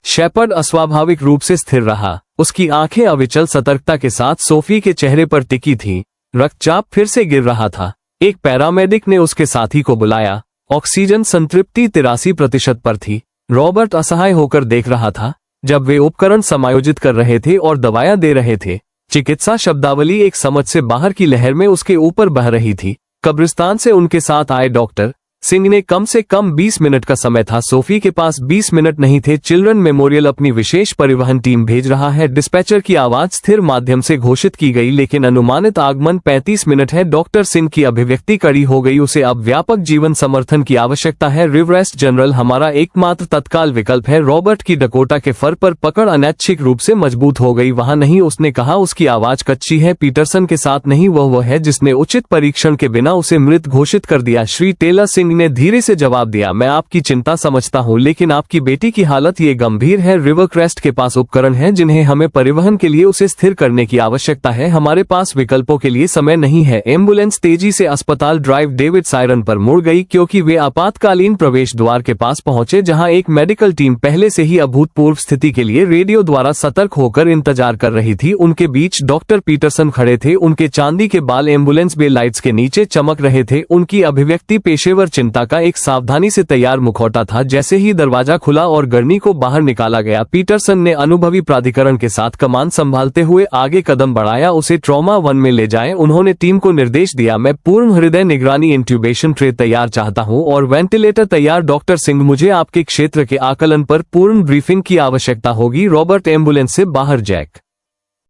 शेपर्ड अस्वाभाविक रूप से स्थिर रहा, उसकी आंखें अविचल सतर्कता के साथ सोफी के चेहरे पर टिकी थीं। रक्तचाप फिर से गिर रहा था। एक पैरामेडिक ने उसके साथी को बुलाया। ऑक्सीजन संतृप्ति 83% पर थी। रॉबर्ट असहाय होकर देख रहा था जब वे उपकरण समायोजित कर रहे थे और दवाएं दे रहे थे। चिकित्सा शब्दावली एक समझ से बाहर की लहर में उसके ऊपर बह रही थी। कब्रिस्तान से उनके साथ आए डॉक्टर सिंह ने कम से कम 20 मिनट का समय था। सोफी के पास 20 मिनट नहीं थे। चिल्ड्रन मेमोरियल अपनी विशेष परिवहन टीम भेज रहा है। डिस्पैचर की आवाज स्थिर माध्यम से घोषित की गई, लेकिन अनुमानित आगमन 35 मिनट है। डॉक्टर सिंह की अभिव्यक्ति कड़ी हो गई। उसे अब व्यापक जीवन समर्थन की आवश्यकता है। रिवरेस्ट जनरल हमारा एकमात्र तत्काल विकल्प है। रॉबर्ट की डकोटा के फर पर पकड़ अनैच्छिक रूप से मजबूत हो गई। वहां नहीं, उसने कहा। उसकी आवाज कच्ची है। पीटरसन के साथ नहीं, वह है जिसने उचित परीक्षण के बिना उसे मृत घोषित कर दिया। श्री टेलर सिंह ने धीरे से जवाब दिया, मैं आपकी चिंता समझता हूं, लेकिन आपकी बेटी की हालत ये गंभीर है। रिवर क्रेस्ट के पास उपकरण हैं जिन्हें हमें परिवहन के लिए उसे स्थिर करने की आवश्यकता है। हमारे पास विकल्पों के लिए समय नहीं है। एम्बुलेंस तेजी से अस्पताल ड्राइव डेविड सायरन पर मुड़ गई क्योंकि वे आपातकालीन प्रवेश द्वार के पास पहुंचे, जहां एक मेडिकल टीम पहले से ही अभूतपूर्व स्थिति के लिए रेडियो द्वारा सतर्क होकर इंतजार कर रही थी। उनके बीच डॉक्टर पीटरसन खड़े थे। उनके चांदी के बाल एम्बुलेंस बे लाइट्स के नीचे चमक रहे थे। उनकी अभिव्यक्ति पेशेवर चिंता का एक सावधानी से तैयार मुखौटा था। जैसे ही दरवाजा खुला और गर्नी को बाहर निकाला गया, पीटरसन ने अनुभवी प्राधिकरण के साथ कमान संभालते हुए आगे कदम बढ़ाया। उसे ट्रॉमा 1 में ले जाएं। उन्होंने टीम को निर्देश दिया, मैं पूर्ण हृदय निगरानी इंट्यूबेशन ट्रे तैयार चाहता हूं और वेंटिलेटर तैयार। डॉक्टर सिंह, मुझे आपके क्षेत्र के आकलन पर पूर्ण ब्रीफिंग की आवश्यकता होगी। रॉबर्ट एम्बुलेंस से बाहर जैक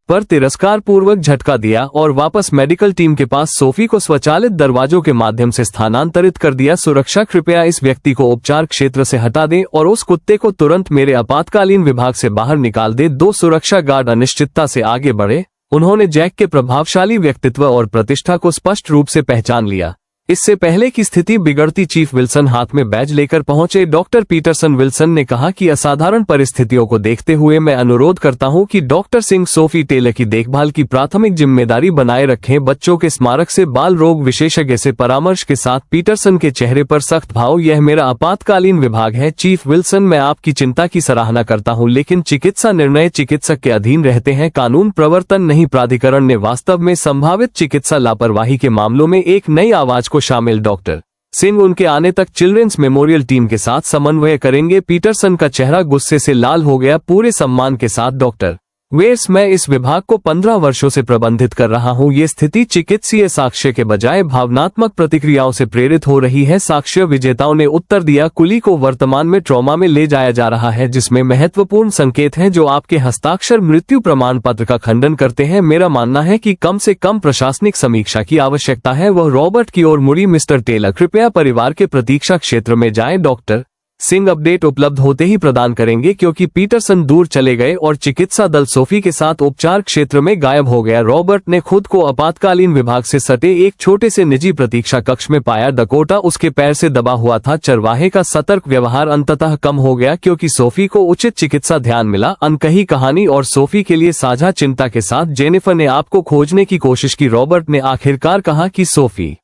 पर तिरस्कार पूर्वक झटका दिया और वापस मेडिकल टीम के पास सोफी को स्वचालित दरवाजों के माध्यम से स्थानांतरित कर दिया। सुरक्षा, कृपया इस व्यक्ति को उपचार क्षेत्र से हटा दें और उस कुत्ते को तुरंत मेरे आपातकालीन विभाग से बाहर निकाल दे। 2 सुरक्षा गार्ड अनिश्चितता से आगे बढ़े। उन्होंने जैक के प्रभावशाली व्यक्तित्व और प्रतिष्ठा को स्पष्ट रूप से पहचान लिया। इससे पहले की स्थिति बिगड़ती चीफ विल्सन हाथ में बैज लेकर पहुंचे डॉक्टर पीटरसन। विल्सन ने कहा कि असाधारण परिस्थितियों को देखते हुए मैं अनुरोध करता हूं कि डॉक्टर सिंह सोफी टेलर की देखभाल की प्राथमिक जिम्मेदारी बनाए रखें। बच्चों के स्मारक से बाल रोग विशेषज्ञ से परामर्श के साथ पीटरसन के चेहरे पर सख्त भाव। यह मेरा आपातकालीन विभाग है चीफ विल्सन, मैं आपकी चिंता की सराहना करता हूं, लेकिन चिकित्सा निर्णय चिकित्सक के अधीन रहते हैं, कानून प्रवर्तन नहीं। प्राधिकरण ने वास्तव में संभावित चिकित्सा लापरवाही के मामलों में एक नई आवाज को शामिल डॉक्टर सिंह उनके आने तक चिल्ड्रंस मेमोरियल टीम के साथ समन्वय करेंगे। पीटरसन का चेहरा गुस्से से लाल हो गया। पूरे सम्मान के साथ डॉक्टर वेयर्स, मैं इस विभाग को 15 वर्षों से प्रबंधित कर रहा हूं। ये स्थिति चिकित्सीय साक्ष्य के बजाय भावनात्मक प्रतिक्रियाओं से प्रेरित हो रही है। साक्ष्य विजेताओं ने उत्तर दिया, कुली को वर्तमान में ट्रॉमा में ले जाया जा रहा है जिसमें महत्वपूर्ण संकेत हैं जो आपके हस्ताक्षर मृत्यु प्रमाण पत्र का खंडन करते हैं। मेरा मानना है कि कम से कम प्रशासनिक समीक्षा की आवश्यकता है। वह रॉबर्ट की ओर मुड़ी। मिस्टर टेलर, कृपया परिवार के प्रतीक्षा क्षेत्र में जाएं। डॉक्टर सिंह अपडेट उपलब्ध होते ही प्रदान करेंगे क्योंकि पीटरसन दूर चले गए और चिकित्सा दल सोफी के साथ उपचार क्षेत्र में गायब हो गया। रॉबर्ट ने खुद को आपातकालीन विभाग से सटे एक छोटे से निजी प्रतीक्षा कक्ष में पाया। डकोटा उसके पैर से दबा हुआ था। चरवाहे का सतर्क व्यवहार अंततः कम हो गया क्योंकि सोफी को उचित चिकित्सा ध्यान मिला। अनकही कहानी और सोफी के लिए साझा चिंता के साथ जेनिफर ने आपको खोजने की कोशिश की। रॉबर्ट ने आखिरकार कहा कि सोफी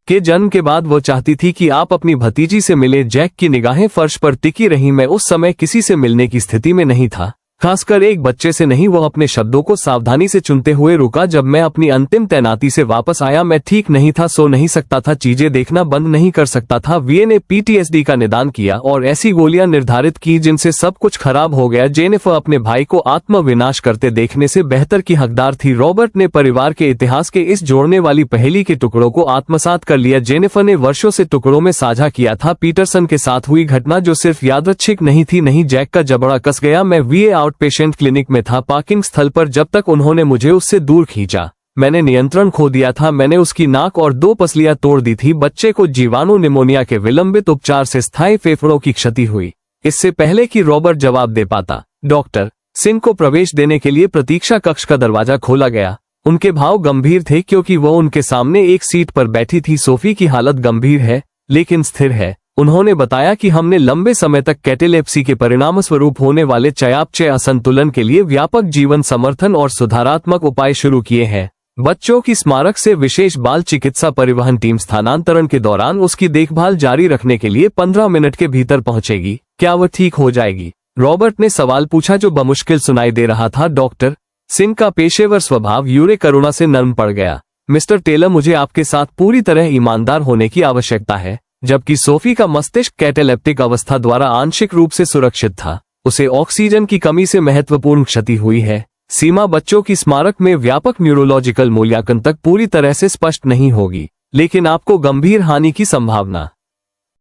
के जन्म के बाद वो चाहती थी कि आप अपनी भतीजी से मिले। जैक की निगाहें फर्श पर टिकी रहीं। मैं उस समय किसी से मिलने की स्थिति में नहीं था, खासकर एक बच्चे से नहीं। वो अपने शब्दों को सावधानी से चुनते हुए रुका। जब मैं अपनी अंतिम तैनाती से वापस आया मैं ठीक नहीं था, सो नहीं सकता था, चीजें देखना बंद नहीं कर सकता था। वीए ने पीटीएसडी का निदान किया और ऐसी गोलियां निर्धारित की जिनसे सब कुछ खराब हो गया। जेनिफर अपने भाई को आत्म विनाश करते देखने से बेहतर की हकदार थी। रॉबर्ट ने परिवार के इतिहास के इस जोड़ने वाली पहेली के टुकड़ों को आत्मसात कर लिया। जेनिफर ने वर्षों से टुकड़ों में साझा किया था। पीटरसन के साथ हुई घटना जो सिर्फ यादृच्छिक नहीं थी। नहीं, जैक का जबड़ा कस गया। मैं वीए आउट पेशेंट क्लिनिक में था, पार्किंग स्थल पर। जब तक उन्होंने मुझे उससे दूर खींचा मैंने नियंत्रण खो दिया था। मैंने उसकी नाक और 2 पसलियां तोड़ दी थी। बच्चे को जीवाणु निमोनिया के विलंबित उपचार से स्थायी फेफड़ों की क्षति हुई। इससे पहले कि रॉबर्ट जवाब दे पाता, डॉक्टर सिंह को प्रवेश देने के लिए प्रतीक्षा कक्ष का दरवाजा खोला गया। उनके भाव गंभीर थे क्योंकि वो उनके सामने एक सीट पर बैठी थी। सोफी की हालत गंभीर है लेकिन स्थिर है। उन्होंने बताया कि हमने लंबे समय तक कैटेलेप्सी के परिणामस्वरूप होने वाले चयापचय असंतुलन के लिए व्यापक जीवन समर्थन और सुधारात्मक उपाय शुरू किए हैं। बच्चों की स्मारक से विशेष बाल चिकित्सा परिवहन टीम स्थानांतरण के दौरान उसकी देखभाल जारी रखने के लिए 15 मिनट के भीतर पहुंचेगी। क्या वह ठीक हो जाएगी? रॉबर्ट ने सवाल पूछा जो बमुश्किल सुनाई दे रहा था। डॉक्टर सिंह का पेशेवर स्वभाव यूरे करुणा से नरम पड़ गया। मिस्टर टेलर, मुझे आपके साथ पूरी तरह ईमानदार होने की आवश्यकता है। जबकि सोफी का मस्तिष्क कैटेलेप्टिक अवस्था द्वारा आंशिक रूप से सुरक्षित था, उसे ऑक्सीजन की कमी से महत्वपूर्ण क्षति हुई है। सीमा बच्चों की स्मारक में व्यापक न्यूरोलॉजिकल मूल्यांकन तक पूरी तरह से स्पष्ट नहीं होगी, लेकिन आपको गंभीर हानि की संभावना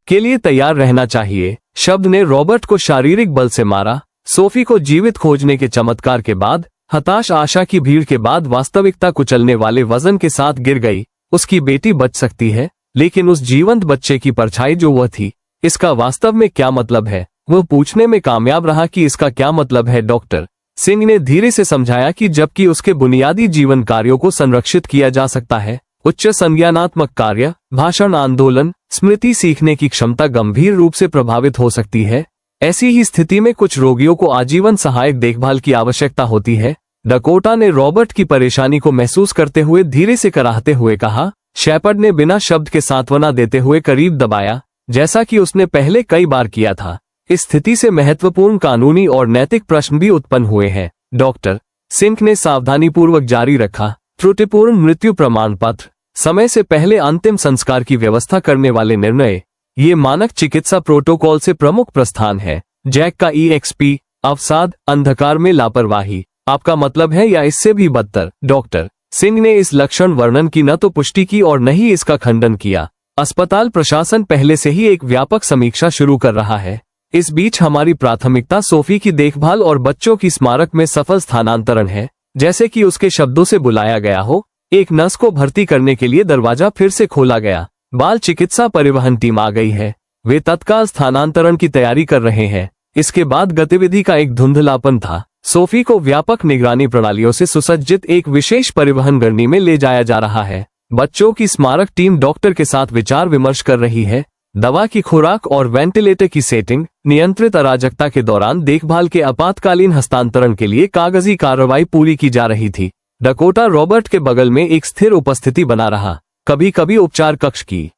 के लिए तैयार रहना चाहिए। शब्द ने रॉबर्ट को शारीरिक बल से मारा। सोफी को जीवित खोजने के चमत्कार के बाद, हताश आशा की भीड़ के बाद वास्तविकता कुचलने वाले वजन के साथ गिर गई। उसकी बेटी बच सकती है, लेकिन उस जीवंत बच्चे की परछाई जो वह थी, इसका वास्तव में क्या मतलब है? वह पूछने में कामयाब रहा कि इसका क्या मतलब है। डॉक्टर सिंह ने धीरे से समझाया कि जबकि उसके बुनियादी जीवन कार्यों को संरक्षित किया जा सकता है, उच्च संज्ञानात्मक कार्य, भाषण, आंदोलन, स्मृति, सीखने की क्षमता गंभीर रूप से प्रभावित हो सकती है। ऐसी ही स्थिति में कुछ रोगियों को आजीवन सहायक देखभाल की आवश्यकता होती है। डकोटा ने रॉबर्ट की परेशानी को महसूस करते हुए धीरे से कराहते हुए कहा। शेपर्ड ने बिना शब्द के सांत्वना देते हुए करीब दबाया, जैसा कि उसने पहले कई बार किया था। इस स्थिति से महत्वपूर्ण कानूनी और नैतिक प्रश्न भी उत्पन्न हुए हैं। डॉक्टर सिंह ने सावधानीपूर्वक जारी रखा। त्रुटिपूर्ण मृत्यु प्रमाण पत्र, समय से पहले अंतिम संस्कार की व्यवस्था करने वाले निर्णय, ये मानक चिकित्सा प्रोटोकॉल से प्रमुख प्रस्थान है। जैक का EXP, अवसाद, अंधकार में लापरवाही, आपका मतलब है या इससे भी बदतर? डॉक्टर सिंह ने इस लक्षण वर्णन की न तो पुष्टि की और न ही इसका खंडन किया। अस्पताल प्रशासन पहले से ही एक व्यापक समीक्षा शुरू कर रहा है। इस बीच हमारी प्राथमिकता सोफी की देखभाल और बच्चों की स्मारक में सफल स्थानांतरण है। जैसे कि उसके शब्दों से बुलाया गया हो, एक नर्स को भर्ती करने के लिए दरवाजा फिर से खोला गया। बाल चिकित्सा परिवहन टीम आ गई है। वे तत्काल स्थानांतरण की तैयारी कर रहे हैं। इसके बाद गतिविधि का एक धुंधलापन था। सोफी को व्यापक निगरानी प्रणालियों से सुसज्जित एक विशेष परिवहन गढ़नी में ले जाया जा रहा है। बच्चों की स्मारक टीम डॉक्टर के साथ विचार विमर्श कर रही है। दवा की खुराक और वेंटिलेटर की सेटिंग, नियंत्रित अराजकता के दौरान देखभाल के आपातकालीन हस्तांतरण के लिए कागजी कार्रवाई पूरी की जा रही थी। डकोटा रॉबर्ट के बगल में एक स्थिर उपस्थिति बना रहा, कभी कभी उपचार कक्ष की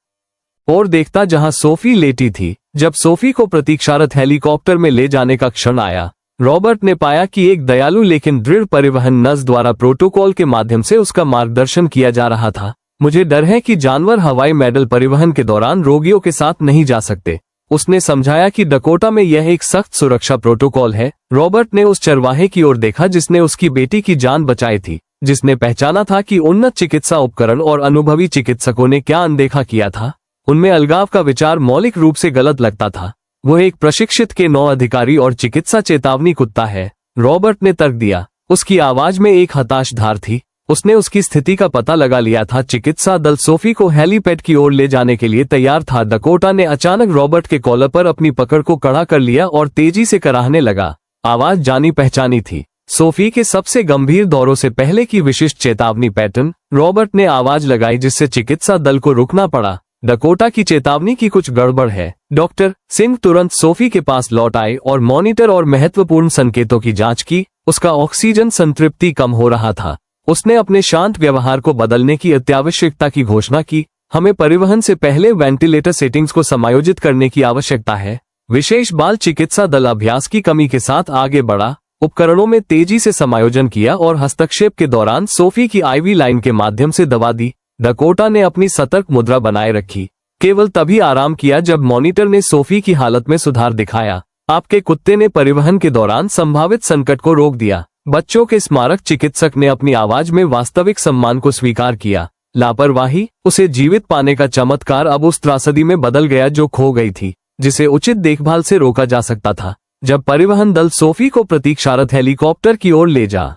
और देखता जहां सोफी लेटी थी। जब सोफी को प्रतीक्षारत हेलीकॉप्टर में ले जाने का क्षण आया, रॉबर्ट ने पाया कि एक दयालु लेकिन दृढ़ परिवहन नर्स द्वारा प्रोटोकॉल के माध्यम से उसका मार्गदर्शन किया जा रहा था। मुझे डर है कि जानवर हवाई मेडल परिवहन के दौरान रोगियों के साथ नहीं जा सकते। उसने समझाया कि डकोटा में यह एक सख्त सुरक्षा प्रोटोकॉल है। रॉबर्ट ने उस चरवाहे की ओर देखा जिसने उसकी बेटी की जान बचाई थी, जिसने पहचाना था कि उन्नत चिकित्सा उपकरण और अनुभवी चिकित्सकों ने क्या अनदेखा किया था। उनमें अलगाव का विचार मौलिक रूप से गलत लगता था। वो एक प्रशिक्षित के 9 अधिकारी और चिकित्सा चेतावनी कुत्ता है, रॉबर्ट ने तर्क दिया। उसकी आवाज में एक हताश धार थी। उसने उसकी स्थिति का पता लगा लिया था। चिकित्सा दल सोफी को हेलीपैड की ओर ले जाने के लिए तैयार था। डकोटा ने अचानक रॉबर्ट के कॉलर पर अपनी पकड़ को कड़ा कर लिया और तेजी से कराहने लगा। आवाज जानी पहचानी थी, सोफी के सबसे गंभीर दौरों से पहले की विशिष्ट चेतावनी पैटर्न। रॉबर्ट ने आवाज लगाई जिससे चिकित्सा दल को रुकना पड़ा। डकोटा की चेतावनी की कुछ गड़बड़ है। डॉक्टर सिंह तुरंत सोफी के पास लौट आए और मॉनिटर और महत्वपूर्ण संकेतों की जांच की। उसका ऑक्सीजन संतृप्ति कम हो रहा था। उसने अपने शांत व्यवहार को बदलने की अत्यावश्यकता की घोषणा की। हमें परिवहन से पहले वेंटिलेटर सेटिंग्स को समायोजित करने की आवश्यकता है। विशेष बाल चिकित्सा दल अभ्यास की कमी के साथ आगे बढ़ा, उपकरणों में तेजी से समायोजन किया और हस्तक्षेप के दौरान सोफी की आईवी लाइन के माध्यम से दवा दी। डकोटा ने अपनी सतर्क मुद्रा बनाए रखी, केवल तभी आराम किया जब मॉनिटर ने सोफी की हालत में सुधार दिखाया। आपके कुत्ते ने परिवहन के दौरान संभावित संकट को रोक दिया। बच्चों के स्मारक चिकित्सक ने अपनी आवाज में वास्तविक सम्मान को स्वीकार किया। लापरवाही, उसे जीवित पाने का चमत्कार अब उस त्रासदी में बदल गया जो खो गई थी, जिसे उचित देखभाल से रोका जा सकता था। जब परिवहन दल सोफी को प्रतीक्षारत हेलीकॉप्टर की ओर ले जा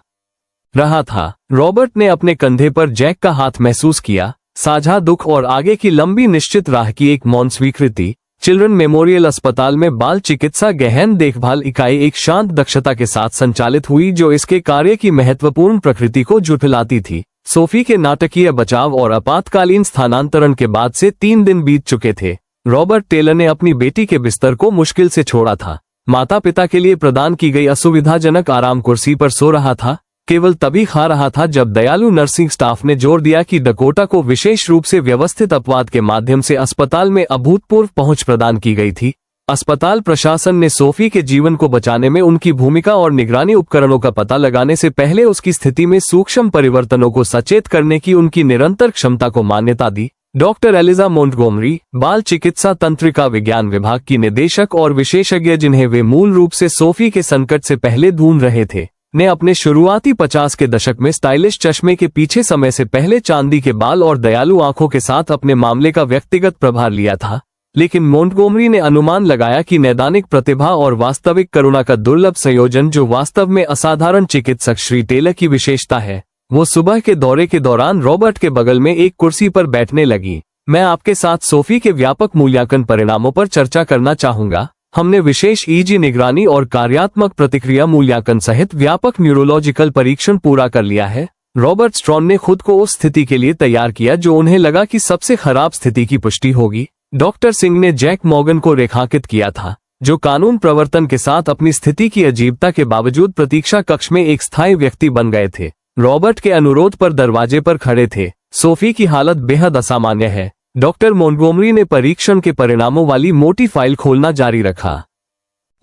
रहा था, रॉबर्ट ने अपने कंधे पर जैक का हाथ महसूस किया। साझा दुख और आगे की लंबी निश्चित राह की एक मौन स्वीकृति। चिल्ड्रन मेमोरियल अस्पताल में बाल चिकित्सा गहन देखभाल इकाई एक शांत दक्षता के साथ संचालित हुई जो इसके कार्य की महत्वपूर्ण प्रकृति को झुठलाती थी। सोफी के नाटकीय बचाव और आपातकालीन स्थानांतरण के बाद से 3 दिन बीत चुके थे। रॉबर्ट टेलर ने अपनी बेटी के बिस्तर को मुश्किल से छोड़ा था। माता पिता के लिए प्रदान की गई असुविधाजनक आराम कुर्सी पर सो रहा था, केवल तभी खा रहा था जब दयालु नर्सिंग स्टाफ ने जोर दिया कि डकोटा को विशेष रूप से व्यवस्थित अपवाद के माध्यम से अस्पताल में अभूतपूर्व पहुंच प्रदान की गई थी। अस्पताल प्रशासन ने सोफी के जीवन को बचाने में उनकी भूमिका और निगरानी उपकरणों का पता लगाने से पहले उसकी स्थिति में सूक्ष्म परिवर्तनों को सचेत करने की उनकी निरंतर क्षमता को मान्यता दी। डॉक्टर एलिजा मोंटगोमरी, बाल चिकित्सा तंत्रिका विज्ञान विभाग की निदेशक और विशेषज्ञ जिन्हें वे मूल रूप से सोफी के संकट से पहले ढूंढ रहे थे, ने अपने शुरुआती 50 के दशक में स्टाइलिश चश्मे के पीछे समय से पहले चांदी के बाल और दयालु आंखों के साथ अपने मामले का व्यक्तिगत प्रभार लिया था। लेकिन मोंटगोमरी ने अनुमान लगाया कि नैदानिक प्रतिभा और वास्तविक करुणा का दुर्लभ संयोजन, जो वास्तव में असाधारण चिकित्सक श्री टेलर की विशेषता है, वो सुबह के दौरे के दौरान रॉबर्ट के बगल में एक कुर्सी पर बैठने लगी। मैं आपके साथ सोफी के व्यापक मूल्यांकन परिणामों पर चर्चा करना चाहूंगा। हमने विशेष ईजी निगरानी और कार्यात्मक प्रतिक्रिया मूल्यांकन सहित व्यापक न्यूरोलॉजिकल परीक्षण पूरा कर लिया है। रॉबर्ट स्ट्रॉन ने खुद को उस स्थिति के लिए तैयार किया जो उन्हें लगा कि सबसे खराब स्थिति की पुष्टि होगी। डॉक्टर सिंह ने जैक मॉर्गन को रेखांकित किया था, जो कानून प्रवर्तन के साथ अपनी स्थिति की अजीबता के बावजूद प्रतीक्षा कक्ष में एक स्थायी व्यक्ति बन गए थे। रॉबर्ट के अनुरोध पर दरवाजे पर खड़े थे। सोफी की हालत बेहद असामान्य है। डॉक्टर मोंटगोमरी ने परीक्षण के परिणामों वाली मोटी फाइल खोलना जारी रखा।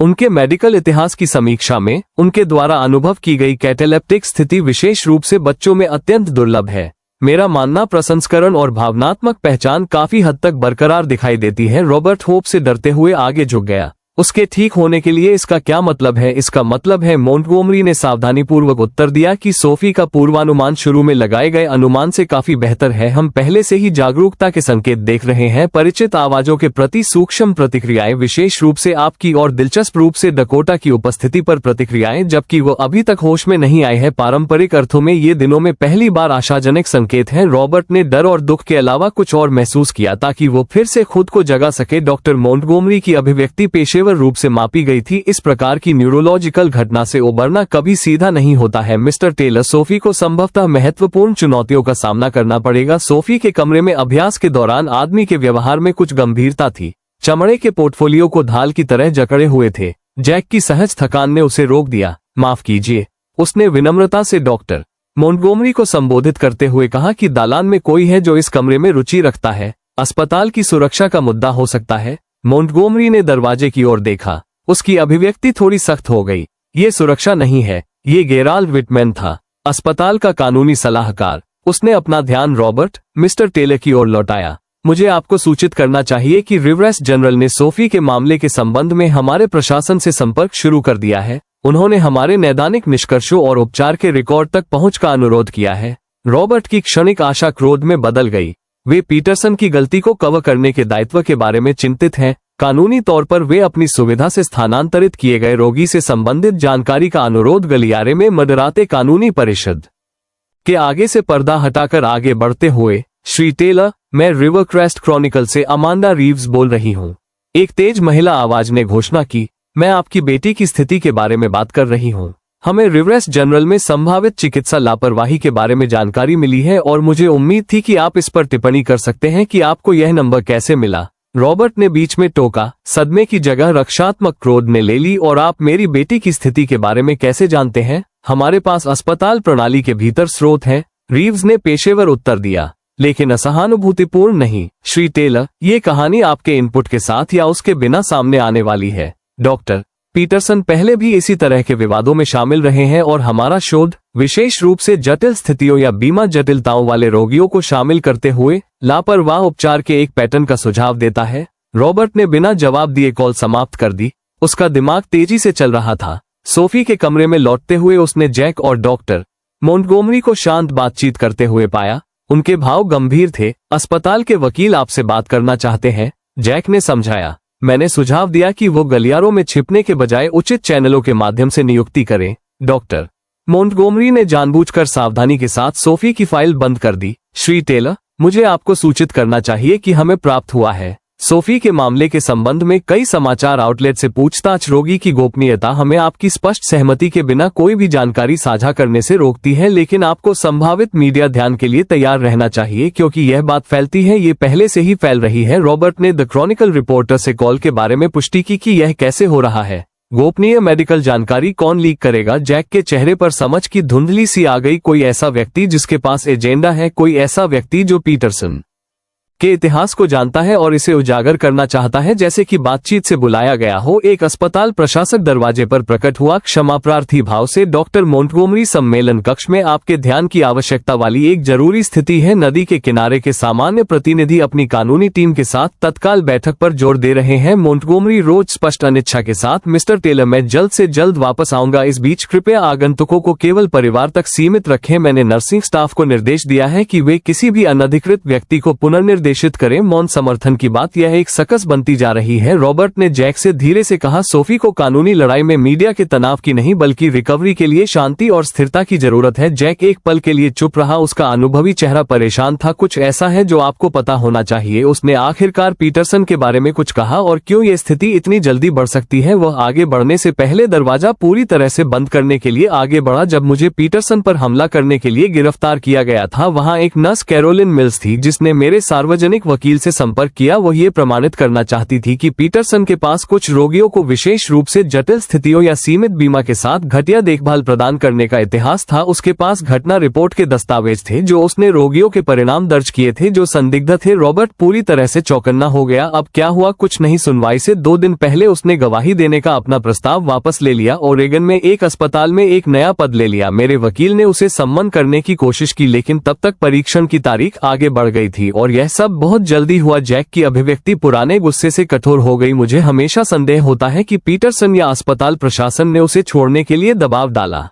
उनके मेडिकल इतिहास की समीक्षा में उनके द्वारा अनुभव की गई कैटेलेप्टिक स्थिति विशेष रूप से बच्चों में अत्यंत दुर्लभ है। मेरा मानना प्रसंस्करण और भावनात्मक पहचान काफी हद तक बरकरार दिखाई देती है। रॉबर्ट होप से डरते हुए आगे झुक गया। उसके ठीक होने के लिए इसका क्या मतलब है? इसका मतलब है, मोंटगोमरी ने सावधानीपूर्वक उत्तर दिया, कि सोफी का पूर्वानुमान शुरू में लगाए गए अनुमान से काफी बेहतर है। हम पहले से ही जागरूकता के संकेत देख रहे हैं। परिचित आवाजों के प्रति सूक्ष्म प्रतिक्रियाएं, विशेष रूप से आपकी, और दिलचस्प रूप से डकोटा की उपस्थिति पर प्रतिक्रियाएं, जबकि वो अभी तक होश में नहीं आई है। पारंपरिक अर्थों में ये दिनों में पहली बार आशाजनक संकेत है। रॉबर्ट ने डर और दुख के अलावा कुछ और महसूस किया ताकि वो फिर से खुद को जगा सके। डॉक्टर मोंटगोमरी की अभिव्यक्ति पेशेवर पेशेवर रूप से मापी गई थी। इस प्रकार की न्यूरोलॉजिकल घटना से उबरना कभी सीधा नहीं होता है। मिस्टर टेलर, सोफी को संभवतः महत्वपूर्ण चुनौतियों का सामना करना पड़ेगा। सोफी के कमरे में अभ्यास के दौरान आदमी के व्यवहार में कुछ गंभीरता थी। चमड़े के पोर्टफोलियो को ढाल की तरह जकड़े हुए थे। जैक की सहज थकान ने उसे रोक दिया। माफ कीजिए, उसने विनम्रता से डॉक्टर मोंटगोमरी को संबोधित करते हुए कहा कि दालान में कोई है जो इस कमरे में रुचि रखता है। अस्पताल की सुरक्षा का मुद्दा हो सकता है। मोंटगोमरी ने दरवाजे की ओर देखा। उसकी अभिव्यक्ति थोड़ी सख्त हो गई। ये सुरक्षा नहीं है, ये गेराल्ड विटमैन था, अस्पताल का कानूनी सलाहकार। उसने अपना ध्यान रॉबर्ट, मिस्टर टेलर की ओर लौटाया। मुझे आपको सूचित करना चाहिए कि रिवरेस जनरल ने सोफी के मामले के संबंध में हमारे प्रशासन से संपर्क शुरू कर दिया है। उन्होंने हमारे नैदानिक निष्कर्षों और उपचार के रिकॉर्ड तक पहुंच का अनुरोध किया है। रॉबर्ट की क्षणिक आशा क्रोध में बदल गई। वे पीटरसन की गलती को कवर करने के दायित्व के बारे में चिंतित हैं। कानूनी तौर पर वे अपनी सुविधा से स्थानांतरित किए गए रोगी से संबंधित जानकारी का अनुरोध गलियारे में मडराते कानूनी परिषद के आगे से पर्दा हटाकर आगे बढ़ते हुए, श्री टेलर, मैं रिवरक्रेस्ट क्रॉनिकल से अमांडा रीव्स बोल रही हूँ। एक तेज महिला आवाज ने घोषणा की। मैं आपकी बेटी की स्थिति के बारे में बात कर रही हूँ। हमें रिवरेस जनरल में संभावित चिकित्सा लापरवाही के बारे में जानकारी मिली है और मुझे उम्मीद थी कि आप इस पर टिप्पणी कर सकते हैं कि आपको यह नंबर कैसे मिला। रॉबर्ट ने बीच में टोका। सदमे की जगह रक्षात्मक क्रोध ने ले ली। और आप मेरी बेटी की स्थिति के बारे में कैसे जानते हैं? हमारे पास अस्पताल प्रणाली के भीतर स्रोत हैं, रीव्स ने पेशेवर उत्तर दिया, लेकिन असहानुभूतिपूर्ण नहीं। श्री टेलर, ये कहानी आपके इनपुट के साथ या उसके बिना सामने आने वाली है। डॉक्टर पीटरसन पहले भी इसी तरह के विवादों में शामिल रहे हैं और हमारा शोध विशेष रूप से जटिल स्थितियों या बीमा जटिलताओं वाले रोगियों को शामिल करते हुए लापरवाह उपचार के एक पैटर्न का सुझाव देता है। रॉबर्ट ने बिना जवाब दिए कॉल समाप्त कर दी। उसका दिमाग तेजी से चल रहा था। सोफी के कमरे में लौटते हुए उसने जैक और डॉक्टर मोंटगोमरी को शांत बातचीत करते हुए पाया। उनके भाव गंभीर थे। अस्पताल के वकील आपसे बात करना चाहते हैं, जैक ने समझाया। मैंने सुझाव दिया कि वो गलियारों में छिपने के बजाय उचित चैनलों के माध्यम से नियुक्ति करें। डॉक्टर मोंटगोमरी ने जानबूझकर सावधानी के साथ सोफी की फाइल बंद कर दी। श्री टेलर, मुझे आपको सूचित करना चाहिए कि हमें प्राप्त हुआ है। सोफी के मामले के संबंध में कई समाचार आउटलेट से पूछताछ। रोगी की गोपनीयता हमें आपकी स्पष्ट सहमति के बिना कोई भी जानकारी साझा करने से रोकती है, लेकिन आपको संभावित मीडिया ध्यान के लिए तैयार रहना चाहिए क्योंकि यह बात फैलती है, ये पहले से ही फैल रही है। रॉबर्ट ने द क्रॉनिकल रिपोर्टर से कॉल के बारे में पुष्टि की कि यह कैसे हो रहा है। गोपनीय मेडिकल जानकारी कौन लीक करेगा? जैक के चेहरे पर समझ की धुंधली सी आ गई। कोई ऐसा व्यक्ति जिसके पास एजेंडा है, कोई ऐसा व्यक्ति जो पीटरसन के इतिहास को जानता है और इसे उजागर करना चाहता है, जैसे कि बातचीत से बुलाया गया हो। एक अस्पताल प्रशासक दरवाजे पर प्रकट हुआ, क्षमा प्रार्थी भाव से। डॉक्टर मोंटगोमरी, सम्मेलन कक्ष में आपके ध्यान की आवश्यकता वाली एक जरूरी स्थिति है। नदी के किनारे के सामान्य प्रतिनिधि अपनी कानूनी टीम के साथ तत्काल बैठक पर जोर दे रहे हैं। मोंटगोमरी रोज स्पष्ट अनिच्छा के साथ, मिस्टर टेलर, मैं जल्द से जल्द वापस आऊंगा। इस बीच कृपया आगंतुकों को केवल परिवार तक सीमित रखें। मैंने नर्सिंग स्टाफ को निर्देश दिया है कि वे किसी भी अनधिकृत व्यक्ति को पुनर्निर्देशित करें। मौन समर्थन की बात यह एक सकस बनती जा रही है। रॉबर्ट ने जैक से धीरे से कहा, सोफी को कानूनी लड़ाई में मीडिया के तनाव की नहीं बल्कि रिकवरी के लिए शांति और स्थिरता की जरूरत है। जैक एक पल के लिए चुप रहा। उसका अनुभवी चेहरा परेशान था। कुछ ऐसा है जो आपको पता होना चाहिए, उसने आखिरकार पीटरसन के बारे में कुछ कहा। और क्यों ये स्थिति इतनी जल्दी बढ़ सकती है? वह आगे बढ़ने से पहले दरवाजा पूरी तरह से बंद करने के लिए आगे बढ़ा। जब मुझे पीटरसन पर हमला करने के लिए गिरफ्तार किया गया था, वहां एक नर्स कैरोलिन मिल्स थी जिसने मेरे सार्वजनिक वकील से संपर्क किया। वह ये प्रमाणित करना चाहती थी कि पीटरसन के पास कुछ रोगियों को विशेष रूप से जटिल स्थितियों या सीमित बीमा के साथ घटिया देखभाल प्रदान करने का इतिहास था। उसके पास घटना रिपोर्ट के दस्तावेज थे जो उसने रोगियों के परिणाम दर्ज किए थे जो संदिग्ध थे। रॉबर्ट पूरी तरह से चौकन्ना हो गया। अब क्या हुआ? कुछ नहीं। सुनवाई से 2 दिन पहले उसने गवाही देने का अपना प्रस्ताव वापस ले लिया। ओरेगन में एक अस्पताल में एक नया पद ले लिया। मेरे वकील ने उसे सम्मन करने की कोशिश की, लेकिन तब तक परीक्षण की तारीख आगे बढ़ गई थी और यह सब बहुत जल्दी हुआ। जैक की अभिव्यक्ति पुराने गुस्से से कठोर हो गई। मुझे हमेशा संदेह होता है कि पीटरसन या अस्पताल प्रशासन ने उसे छोड़ने के लिए दबाव डाला।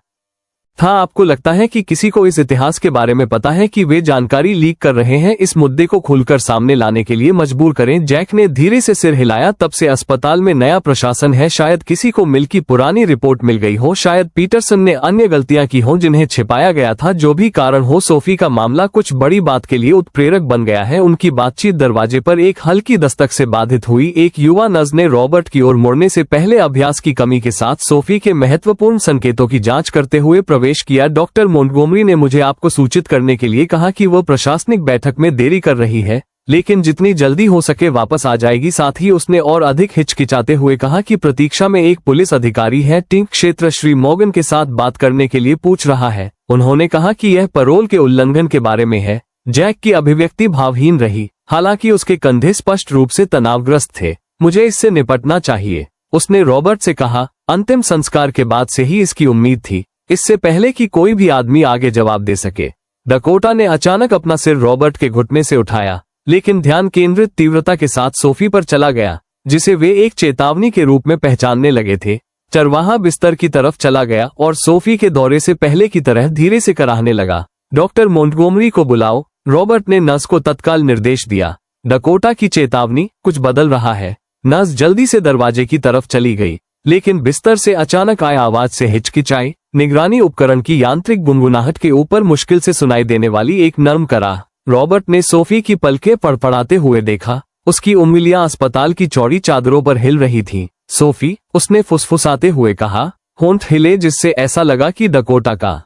था। आपको लगता है कि किसी को इस इतिहास के बारे में पता है कि वे जानकारी लीक कर रहे हैं? इस मुद्दे को खुलकर सामने लाने के लिए मजबूर करें। जैक ने धीरे से सिर हिलाया। तब से अस्पताल में नया प्रशासन है। शायद किसी को मिल की पुरानी रिपोर्ट मिल गई हो, शायद पीटरसन ने अन्य गलतियां की हो जिन्हें छिपाया गया था। जो भी कारण हो, सोफी का मामला कुछ बड़ी बात के लिए उत्प्रेरक बन गया है। उनकी बातचीत दरवाजे पर एक हल्की दस्तक से बाधित हुई। एक युवा नर्स ने रॉबर्ट की ओर मुड़ने से पहले अभ्यास की कमी के साथ सोफी के महत्वपूर्ण संकेतों की जांच करते हुए प्रवेश किया। डॉक्टर मोंटगोमरी ने मुझे आपको सूचित करने के लिए कहा कि वह प्रशासनिक बैठक में देरी कर रही है, लेकिन जितनी जल्दी हो सके वापस आ जाएगी। साथ ही उसने और अधिक हिचकिचाते हुए कहा कि प्रतीक्षा में एक पुलिस अधिकारी है, टिंक क्षेत्र श्री मॉर्गन के साथ बात करने के लिए पूछ रहा है। उन्होंने कहा कि यह पैरोल के उल्लंघन के बारे में है। जैक की अभिव्यक्ति भावहीन रही, हालांकि उसके कंधे स्पष्ट रूप से तनावग्रस्त थे। मुझे इससे निपटना चाहिए, उसने रॉबर्ट से कहा। अंतिम संस्कार के बाद से ही इसकी उम्मीद थी, इससे पहले कि कोई भी आदमी आगे जवाब दे सके। डकोटा ने अचानक अपना सिर रॉबर्ट के घुटने से उठाया, लेकिन ध्यान केंद्रित तीव्रता के साथ सोफी पर चला गया, जिसे वे एक चेतावनी के रूप में पहचानने लगे थे। चरवाहा बिस्तर की तरफ चला गया और सोफी के दौरे से पहले की तरह धीरे से कराहने लगा। डॉक्टर मोंटगोमरी को बुलाओ, रॉबर्ट ने नर्स को तत्काल निर्देश दिया। डकोटा की चेतावनी, कुछ बदल रहा है। नर्स जल्दी से दरवाजे की तरफ चली गई, लेकिन बिस्तर से अचानक आए आवाज से हिचकिचाई। निगरानी उपकरण की यांत्रिक गुनगुनाहट के ऊपर मुश्किल से सुनाई देने वाली एक नर्म कराह। रॉबर्ट ने सोफी की पलकें फड़फड़ाते हुए देखा। उसकी उंगलियां अस्पताल की चौड़ी चादरों पर हिल रही थीं। सोफी, उसने फुसफुसाते हुए कहा। होंठ हिले, जिससे ऐसा लगा कि डकोटा का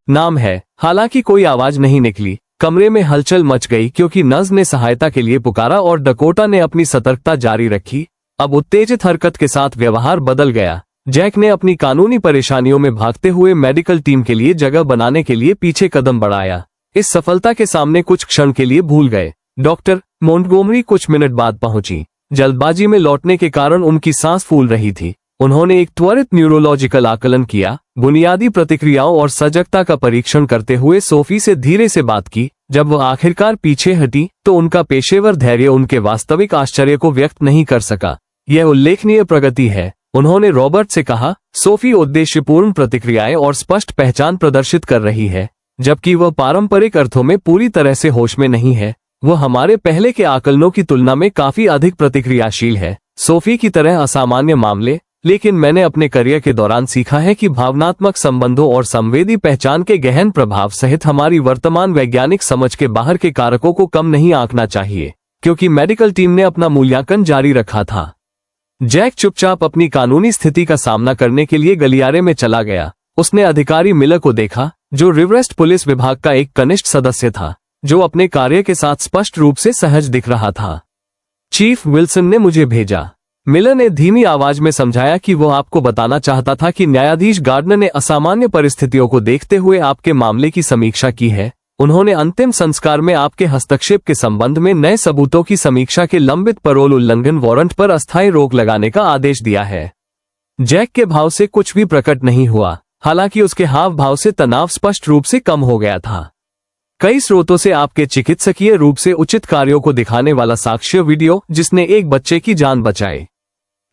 नाम है। हालांकि कोई आवाज नहीं निकली। कमरे में हलचल मच गई क्योंकि नर्स ने सहायता के लिए पुकारा और डकोटा ने अपनी सतर्कता जारी रखी। अब उत्तेजित हरकत के साथ व्यवहार बदल गया। जैक ने अपनी कानूनी परेशानियों में भागते हुए मेडिकल टीम के लिए जगह बनाने के लिए पीछे कदम बढ़ाया। इस सफलता के सामने कुछ क्षण के लिए भूल गए। डॉक्टर मोंटगोमरी कुछ मिनट बाद पहुंची। जल्दबाजी में लौटने के कारण उनकी सांस फूल रही थी। उन्होंने एक त्वरित न्यूरोलॉजिकल आकलन किया, बुनियादी प्रतिक्रियाओं और सजगता का परीक्षण करते हुए सोफी से धीरे से बात की। जब वह आखिरकार पीछे हटी तो उनका पेशेवर धैर्य उनके वास्तविक आश्चर्य को व्यक्त नहीं कर सका। यह उल्लेखनीय प्रगति है, उन्होंने रॉबर्ट से कहा। सोफी उद्देश्यपूर्ण प्रतिक्रियाएं और स्पष्ट पहचान प्रदर्शित कर रही है, जबकि वह पारंपरिक अर्थों में पूरी तरह से होश में नहीं है। वह हमारे पहले के आकलनों की तुलना में काफी अधिक प्रतिक्रियाशील है। सोफी की तरह असामान्य मामले, लेकिन मैंने अपने करियर के दौरान सीखा है कि भावनात्मक संबंधों और संवेदी पहचान के गहन प्रभाव सहित हमारी वर्तमान वैज्ञानिक समझ के बाहर के कारकों को कम नहीं आंकना चाहिए। क्योंकि मेडिकल टीम ने अपना मूल्यांकन जारी रखा था, जैक चुपचाप अपनी कानूनी स्थिति का सामना करने के लिए गलियारे में चला गया। उसने अधिकारी मिलर को देखा, जो रिवरेस्ट पुलिस विभाग का एक कनिष्ठ सदस्य था, जो अपने कार्य के साथ स्पष्ट रूप से सहज दिख रहा था। चीफ विल्सन ने मुझे भेजा, मिलर ने धीमी आवाज में समझाया कि वो आपको बताना चाहता था कि न्यायाधीश गार्डनर ने असामान्य परिस्थितियों को देखते हुए आपके मामले की समीक्षा की है। उन्होंने अंतिम संस्कार में आपके हस्तक्षेप के संबंध में नए सबूतों की समीक्षा के लंबित पैरोल उल्लंघन वारंट पर अस्थायी रोक लगाने का आदेश दिया है। जैक के भाव से कुछ भी प्रकट नहीं हुआ, हालांकि उसके हाव भाव से तनाव स्पष्ट रूप से कम हो गया था। कई स्रोतों से आपके चिकित्सकीय रूप से उचित कार्यों को दिखाने वाला साक्ष्य वीडियो जिसने एक बच्चे की जान बचाई।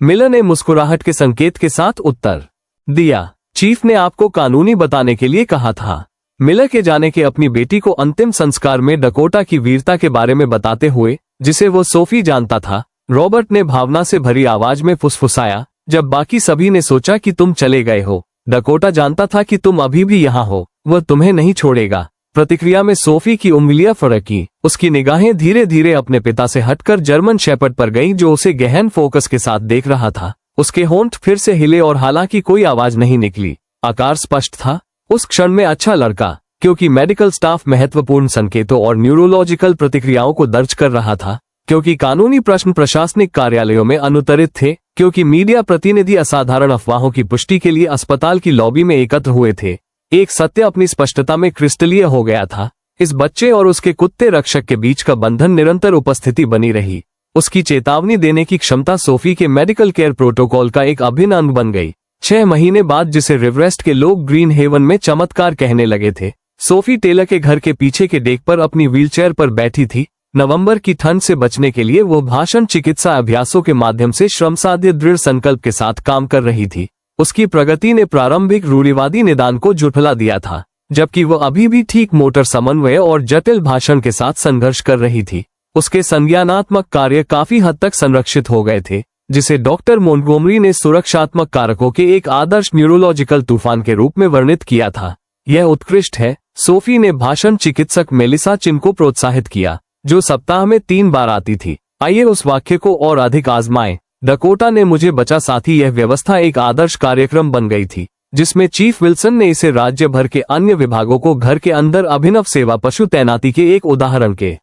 मिलर ने मुस्कुराहट के संकेत के साथ उत्तर दिया। चीफ ने आपको कानूनी बताने के लिए कहा था। मिलर के जाने के अपनी बेटी को अंतिम संस्कार में डकोटा की वीरता के बारे में बताते हुए, जिसे वो सोफी जानता था, रॉबर्ट ने भावना से भरी आवाज में फुसफुसाया। जब बाकी सभी ने सोचा कि तुम चले गए हो, डकोटा जानता था कि तुम अभी भी यहाँ हो, वह तुम्हें नहीं छोड़ेगा। प्रतिक्रिया में सोफी की उंगलियां फड़की। उसकी निगाहें धीरे धीरे अपने पिता से हटकर जर्मन शेपर्ड पर गईं, जो उसे गहन फोकस के साथ देख रहा था। उसके होंठ फिर से हिले और हालांकि कोई आवाज नहीं निकली, आकार स्पष्ट था। उस क्षण में अच्छा लड़का, क्योंकि मेडिकल स्टाफ महत्वपूर्ण संकेतों और न्यूरोलॉजिकल प्रतिक्रियाओं को दर्ज कर रहा था, क्योंकि कानूनी प्रश्न प्रशासनिक कार्यालयों में अनुत्तरित थे, क्योंकि मीडिया प्रतिनिधि असाधारण अफवाहों की पुष्टि के लिए अस्पताल की लॉबी में एकत्र हुए थे। एक सत्य अपनी स्पष्टता में क्रिस्टलीय हो गया था। इस बच्चे और उसके कुत्ते रक्षक के बीच का बंधन निरंतर उपस्थिति बनी रही। उसकी चेतावनी देने की क्षमता सोफी के मेडिकल केयर प्रोटोकॉल का एक अभिन्न अंग बन गई। 6 महीने बाद, जिसे रिवरेस्ट के लोग ग्रीन हेवन में चमत्कार कहने लगे थे, सोफी टेलर के घर के पीछे के डेक पर अपनी व्हीलचेयर पर बैठी थी। नवंबर की ठंड से बचने के लिए वो भाषण चिकित्सा अभ्यासों के माध्यम से श्रमसाध्य दृढ़ संकल्प के साथ काम कर रही थी। उसकी प्रगति ने प्रारंभिक रूढ़िवादी निदान को झुठला दिया था, जबकि वह अभी भी ठीक मोटर समन्वय और जटिल भाषण के साथ संघर्ष कर रही थी। उसके संज्ञानात्मक कार्य काफी हद तक संरक्षित हो गए थे, जिसे डॉक्टर मोंटगोमरी ने सुरक्षात्मक कारकों के एक आदर्श न्यूरोलॉजिकल तूफान के रूप में वर्णित किया था। यह उत्कृष्ट है, सोफी ने भाषण चिकित्सक मेलिसा चिन को प्रोत्साहित किया, जो सप्ताह में 3 बार आती थी। आइए उस वाक्य को और अधिक आजमाएं। डकोटा ने मुझे बचा साथी। यह व्यवस्था एक आदर्श कार्यक्रम बन गई थी, जिसमें चीफ विल्सन ने इसे राज्य भर के अन्य विभागों को घर के अंदर अभिनव सेवा पशु तैनाती के एक उदाहरण के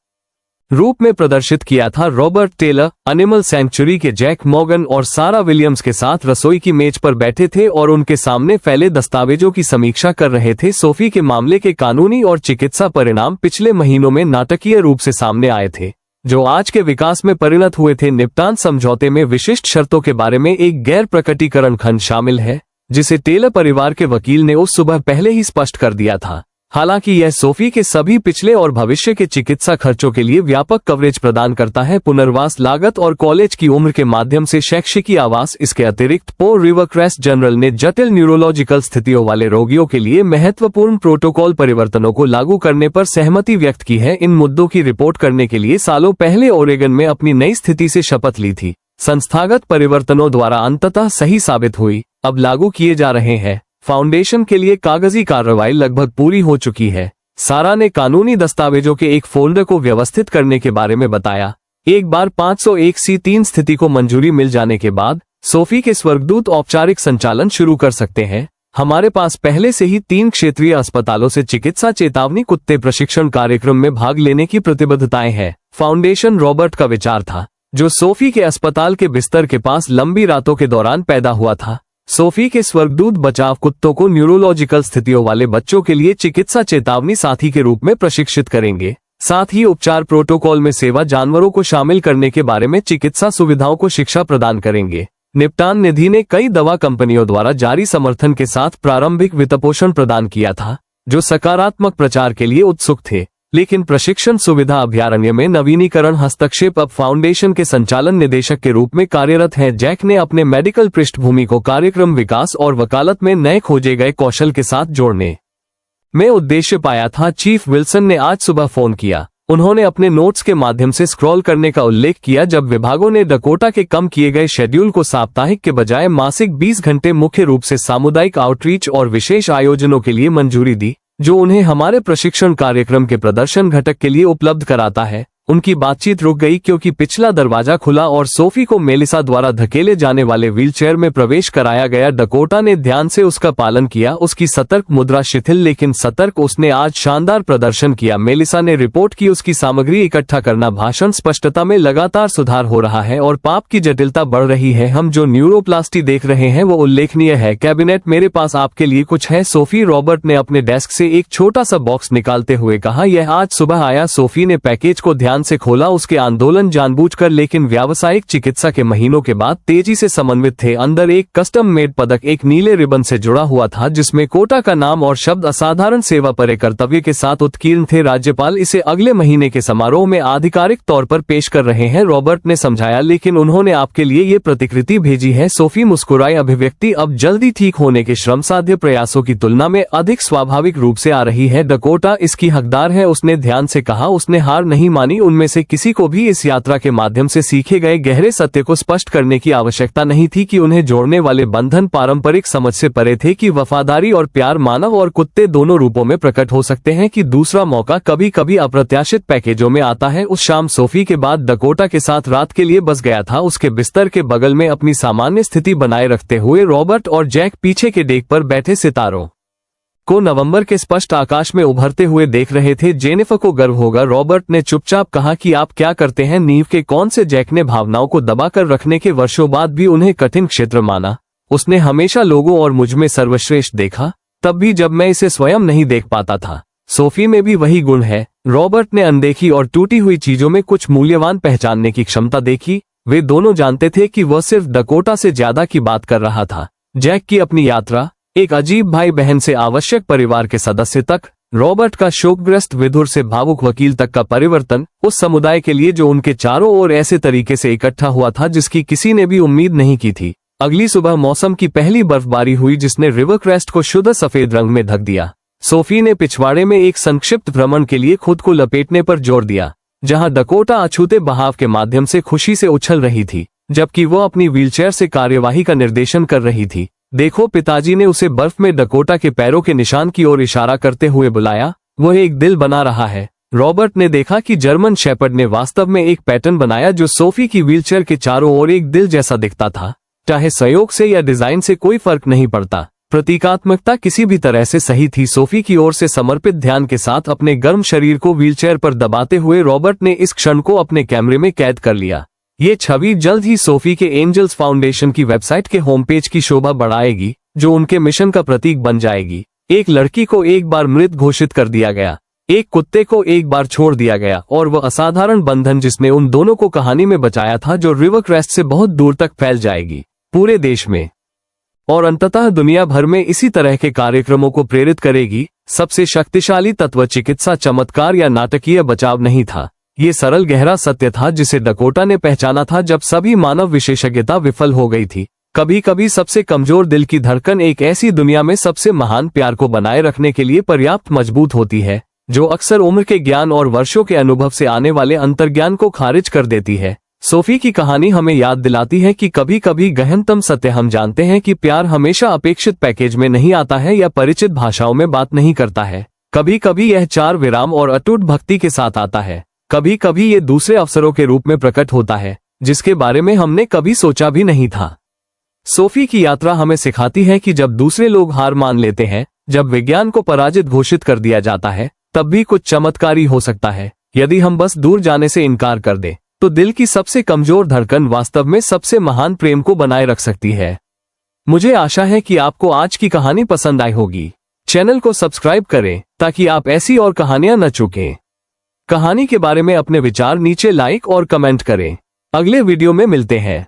रूप में प्रदर्शित किया था। रॉबर्ट टेलर एनिमल सैंक्चुरी के जैक मॉर्गन और सारा विलियम्स के साथ रसोई की मेज पर बैठे थे और उनके सामने फैले दस्तावेजों की समीक्षा कर रहे थे। सोफी के मामले के कानूनी और चिकित्सा परिणाम पिछले महीनों में नाटकीय रूप से सामने आए थे, जो आज के विकास में परिणत हुए थे। निपटान समझौते में विशिष्ट शर्तों के बारे में एक गैर प्रकटीकरण खंड शामिल है, जिसे टेलर परिवार के वकील ने उस सुबह पहले ही स्पष्ट कर दिया था। हालांकि यह सोफी के सभी पिछले और भविष्य के चिकित्सा खर्चों के लिए व्यापक कवरेज प्रदान करता है, पुनर्वास लागत और कॉलेज की उम्र के माध्यम से शैक्षिकी आवास। इसके अतिरिक्त पो रिवरक्रेस्ट जनरल ने जटिल न्यूरोलॉजिकल स्थितियों वाले रोगियों के लिए महत्वपूर्ण प्रोटोकॉल परिवर्तनों को लागू करने पर सहमति व्यक्त की है। इन मुद्दों की रिपोर्ट करने के लिए सालों पहले ओरेगन में अपनी नई स्थिति से शपथ ली थी। संस्थागत परिवर्तनों द्वारा अंततः सही साबित हुई, अब लागू किए जा रहे हैं। फाउंडेशन के लिए कागजी कार्रवाई लगभग पूरी हो चुकी है। सारा ने कानूनी दस्तावेजों के एक फोल्डर को व्यवस्थित करने के बारे में बताया। एक बार 501c3 स्थिति को मंजूरी मिल जाने के बाद सोफी के स्वर्गदूत औपचारिक संचालन शुरू कर सकते हैं। हमारे पास पहले से ही 3 क्षेत्रीय अस्पतालों से चिकित्सा चेतावनी कुत्ते प्रशिक्षण कार्यक्रम में भाग लेने की प्रतिबद्धताएं हैं। फाउंडेशन रॉबर्ट का विचार था, जो सोफी के अस्पताल के बिस्तर के पास लंबी रातों के दौरान पैदा हुआ था। सोफी के स्वर्गदूत बचाव कुत्तों को न्यूरोलॉजिकल स्थितियों वाले बच्चों के लिए चिकित्सा चेतावनी साथी के रूप में प्रशिक्षित करेंगे। साथ ही उपचार प्रोटोकॉल में सेवा जानवरों को शामिल करने के बारे में चिकित्सा सुविधाओं को शिक्षा प्रदान करेंगे। निपटान निधि ने कई दवा कंपनियों द्वारा जारी समर्थन के साथ प्रारंभिक वित्तपोषण प्रदान किया था, जो सकारात्मक प्रचार के लिए उत्सुक थे। लेकिन प्रशिक्षण सुविधा अभयारण्य में नवीनीकरण हस्तक्षेप अब फाउंडेशन के संचालन निदेशक के रूप में कार्यरत हैं। जैक ने अपने मेडिकल पृष्ठभूमि को कार्यक्रम विकास और वकालत में नए खोजे गए कौशल के साथ जोड़ने में उद्देश्य पाया था। चीफ विल्सन ने आज सुबह फोन किया। उन्होंने अपने नोट्स के माध्यम से स्क्रॉल करने का उल्लेख किया जब विभागों ने डकोटा के कम किए गए शेड्यूल को साप्ताहिक के बजाय मासिक 20 घंटे मुख्य रूप से सामुदायिक आउटरीच और विशेष आयोजनों के लिए मंजूरी दी, जो उन्हें हमारे प्रशिक्षण कार्यक्रम के प्रदर्शन घटक के लिए उपलब्ध कराता है। उनकी बातचीत रुक गई क्योंकि पिछला दरवाजा खुला और सोफी को मेलिसा द्वारा धकेले जाने वाले व्हीलचेयर में प्रवेश कराया गया। डकोटा ने ध्यान से उसका पालन किया, उसकी सतर्क मुद्रा शिथिल लेकिन सतर्क। उसने आज शानदार प्रदर्शन किया। मेलिसा ने रिपोर्ट की, उसकी सामग्री इकट्ठा करना, भाषण स्पष्टता में लगातार सुधार हो रहा है और पाप की जटिलता बढ़ रही है। हम जो न्यूरोप्लास्टी देख रहे हैं वो उल्लेखनीय है। कैबिनेट, मेरे पास आपके लिए कुछ है। सोफी, रॉबर्ट ने अपने डेस्क से एक छोटा सा बॉक्स निकालते हुए कहा, यह आज सुबह आया। सोफी ने पैकेज को ध्यान से खोला। उसके आंदोलन जानबूझकर लेकिन व्यावसायिक चिकित्सा के महीनों के बाद तेजी से समन्वित थे। अंदर एक कस्टम मेड पदक एक नीले रिबन से जुड़ा हुआ था, जिसमें कोटा का नाम और शब्द असाधारण सेवा परे कर्तव्य के साथ उत्कीर्ण थे। राज्यपाल इसे अगले महीने के समारोह में आधिकारिक तौर पर पेश कर रहे हैं, रॉबर्ट ने समझाया, लेकिन उन्होंने आपके लिए ये प्रतिकृति भेजी है। सोफी मुस्कुराई। अभिव्यक्ति अब जल्दी ठीक होने के श्रमसाध्य प्रयासों की तुलना में अधिक स्वाभाविक रूप से आ रही है। डकोटा इसकी हकदार है, उसने ध्यान से कहा। उसने हार नहीं मानी। उनमें से किसी को भी इस यात्रा के माध्यम से सीखे गए गहरे सत्य को स्पष्ट करने की आवश्यकता नहीं थी कि उन्हें जोड़ने वाले बंधन पारंपरिक समझ से परे थे कि वफादारी और प्यार मानव और कुत्ते दोनों रूपों में प्रकट हो सकते हैं, कि दूसरा मौका कभी कभी अप्रत्याशित पैकेजों में आता है। उस शाम सोफी के बाद डकोटा के साथ रात के लिए बस गया था। उसके बिस्तर के बगल में अपनी सामान्य स्थिति बनाए रखते हुए रॉबर्ट और जैक पीछे के डेक पर बैठे सितारों को नवंबर के स्पष्ट आकाश में उभरते हुए देख रहे थे। जेनिफर को गर्व होगा, रॉबर्ट ने चुपचाप कहा, कि आप क्या करते हैं नींव के कौन से? जैक ने भावनाओं को दबाकर रखने के वर्षों बाद भी उन्हें कठिन क्षेत्र माना। उसने हमेशा लोगों और मुझ में सर्वश्रेष्ठ देखा, तब भी जब मैं इसे स्वयं नहीं देख पाता था। सोफी में भी वही गुण है। रॉबर्ट ने अनदेखी और टूटी हुई चीजों में कुछ मूल्यवान पहचानने की क्षमता देखी। वे दोनों जानते थे कि वह सिर्फ डकोटा से ज्यादा की बात कर रहा था। जैक की अपनी यात्रा, एक अजीब भाई बहन से आवश्यक परिवार के सदस्य तक, रॉबर्ट का शोकग्रस्त विधुर से भावुक वकील तक का परिवर्तन, उस समुदाय के लिए जो उनके चारों ओर ऐसे तरीके से इकट्ठा हुआ था जिसकी किसी ने भी उम्मीद नहीं की थी। अगली सुबह मौसम की पहली बर्फबारी हुई जिसने रिवर क्रेस्ट को शुद्ध सफेद रंग में ढक दिया। सोफी ने पिछवाड़े में एक संक्षिप्त भ्रमण के लिए खुद को लपेटने पर जोर दिया, जहां डकोटा अछूते बहाव के माध्यम से खुशी से उछल रही थी, जबकि वो अपनी व्हीलचेयर से कार्यवाही का निर्देशन कर रही थी। देखो, पिताजी ने उसे बर्फ में डकोटा के पैरों के निशान की ओर इशारा करते हुए बुलाया। वह एक दिल बना रहा है। रॉबर्ट ने देखा कि जर्मन शेपर्ड ने वास्तव में एक पैटर्न बनाया जो सोफी की व्हीलचेयर के चारों ओर एक दिल जैसा दिखता था। चाहे संयोग से या डिजाइन से कोई फर्क नहीं पड़ता, प्रतीकात्मकता किसी भी तरह से सही थी। सोफी की ओर से समर्पित ध्यान के साथ अपने गर्म शरीर को व्हीलचेयर पर दबाते हुए रॉबर्ट ने इस क्षण को अपने कैमरे में कैद कर लिया। ये छवि जल्द ही सोफी के एंजल्स फाउंडेशन की वेबसाइट के होम पेज की शोभा बढ़ाएगी, जो उनके मिशन का प्रतीक बन जाएगी। एक लड़की को एक बार मृत घोषित कर दिया गया, एक कुत्ते को एक बार छोड़ दिया गया, और वह असाधारण बंधन जिसने उन दोनों को कहानी में बचाया था, जो रिवर क्रेस्ट से बहुत दूर तक फैल जाएगी, पूरे देश में और अंततः दुनिया भर में इसी तरह के कार्यक्रमों को प्रेरित करेगी। सबसे शक्तिशाली तत्व चिकित्सा चमत्कार या नाटकीय बचाव नहीं था। ये सरल गहरा सत्य था जिसे डकोटा ने पहचाना था जब सभी मानव विशेषज्ञता विफल हो गई थी। कभी कभी सबसे कमजोर दिल की धड़कन एक ऐसी दुनिया में सबसे महान प्यार को बनाए रखने के लिए पर्याप्त मजबूत होती है, जो अक्सर उम्र के ज्ञान और वर्षों के अनुभव से आने वाले अंतर्ज्ञान को खारिज कर देती है। सोफी की कहानी हमें याद दिलाती है कि कभी कभी गहनतम सत्य हम जानते हैं कि प्यार हमेशा अपेक्षित पैकेज में नहीं आता है या परिचित भाषाओं में बात नहीं करता है। कभी कभी यह 4 विराम और अटूट भक्ति के साथ आता है। कभी कभी ये दूसरे अवसरों के रूप में प्रकट होता है, जिसके बारे में हमने कभी सोचा भी नहीं था। सोफी की यात्रा हमें सिखाती है कि जब दूसरे लोग हार मान लेते हैं, जब विज्ञान को पराजित घोषित कर दिया जाता है, तब भी कुछ चमत्कारी हो सकता है। यदि हम बस दूर जाने से इनकार कर दें, तो दिल की सबसे कमजोर धड़कन वास्तव में सबसे महान प्रेम को बनाए रख सकती है। मुझे आशा है कि आपको आज की कहानी पसंद आई होगी। चैनल को सब्सक्राइब करें ताकि आप ऐसी और कहानियां न चूकें। कहानी के बारे में अपने विचार नीचे लाइक और कमेंट करें। अगले वीडियो में मिलते हैं।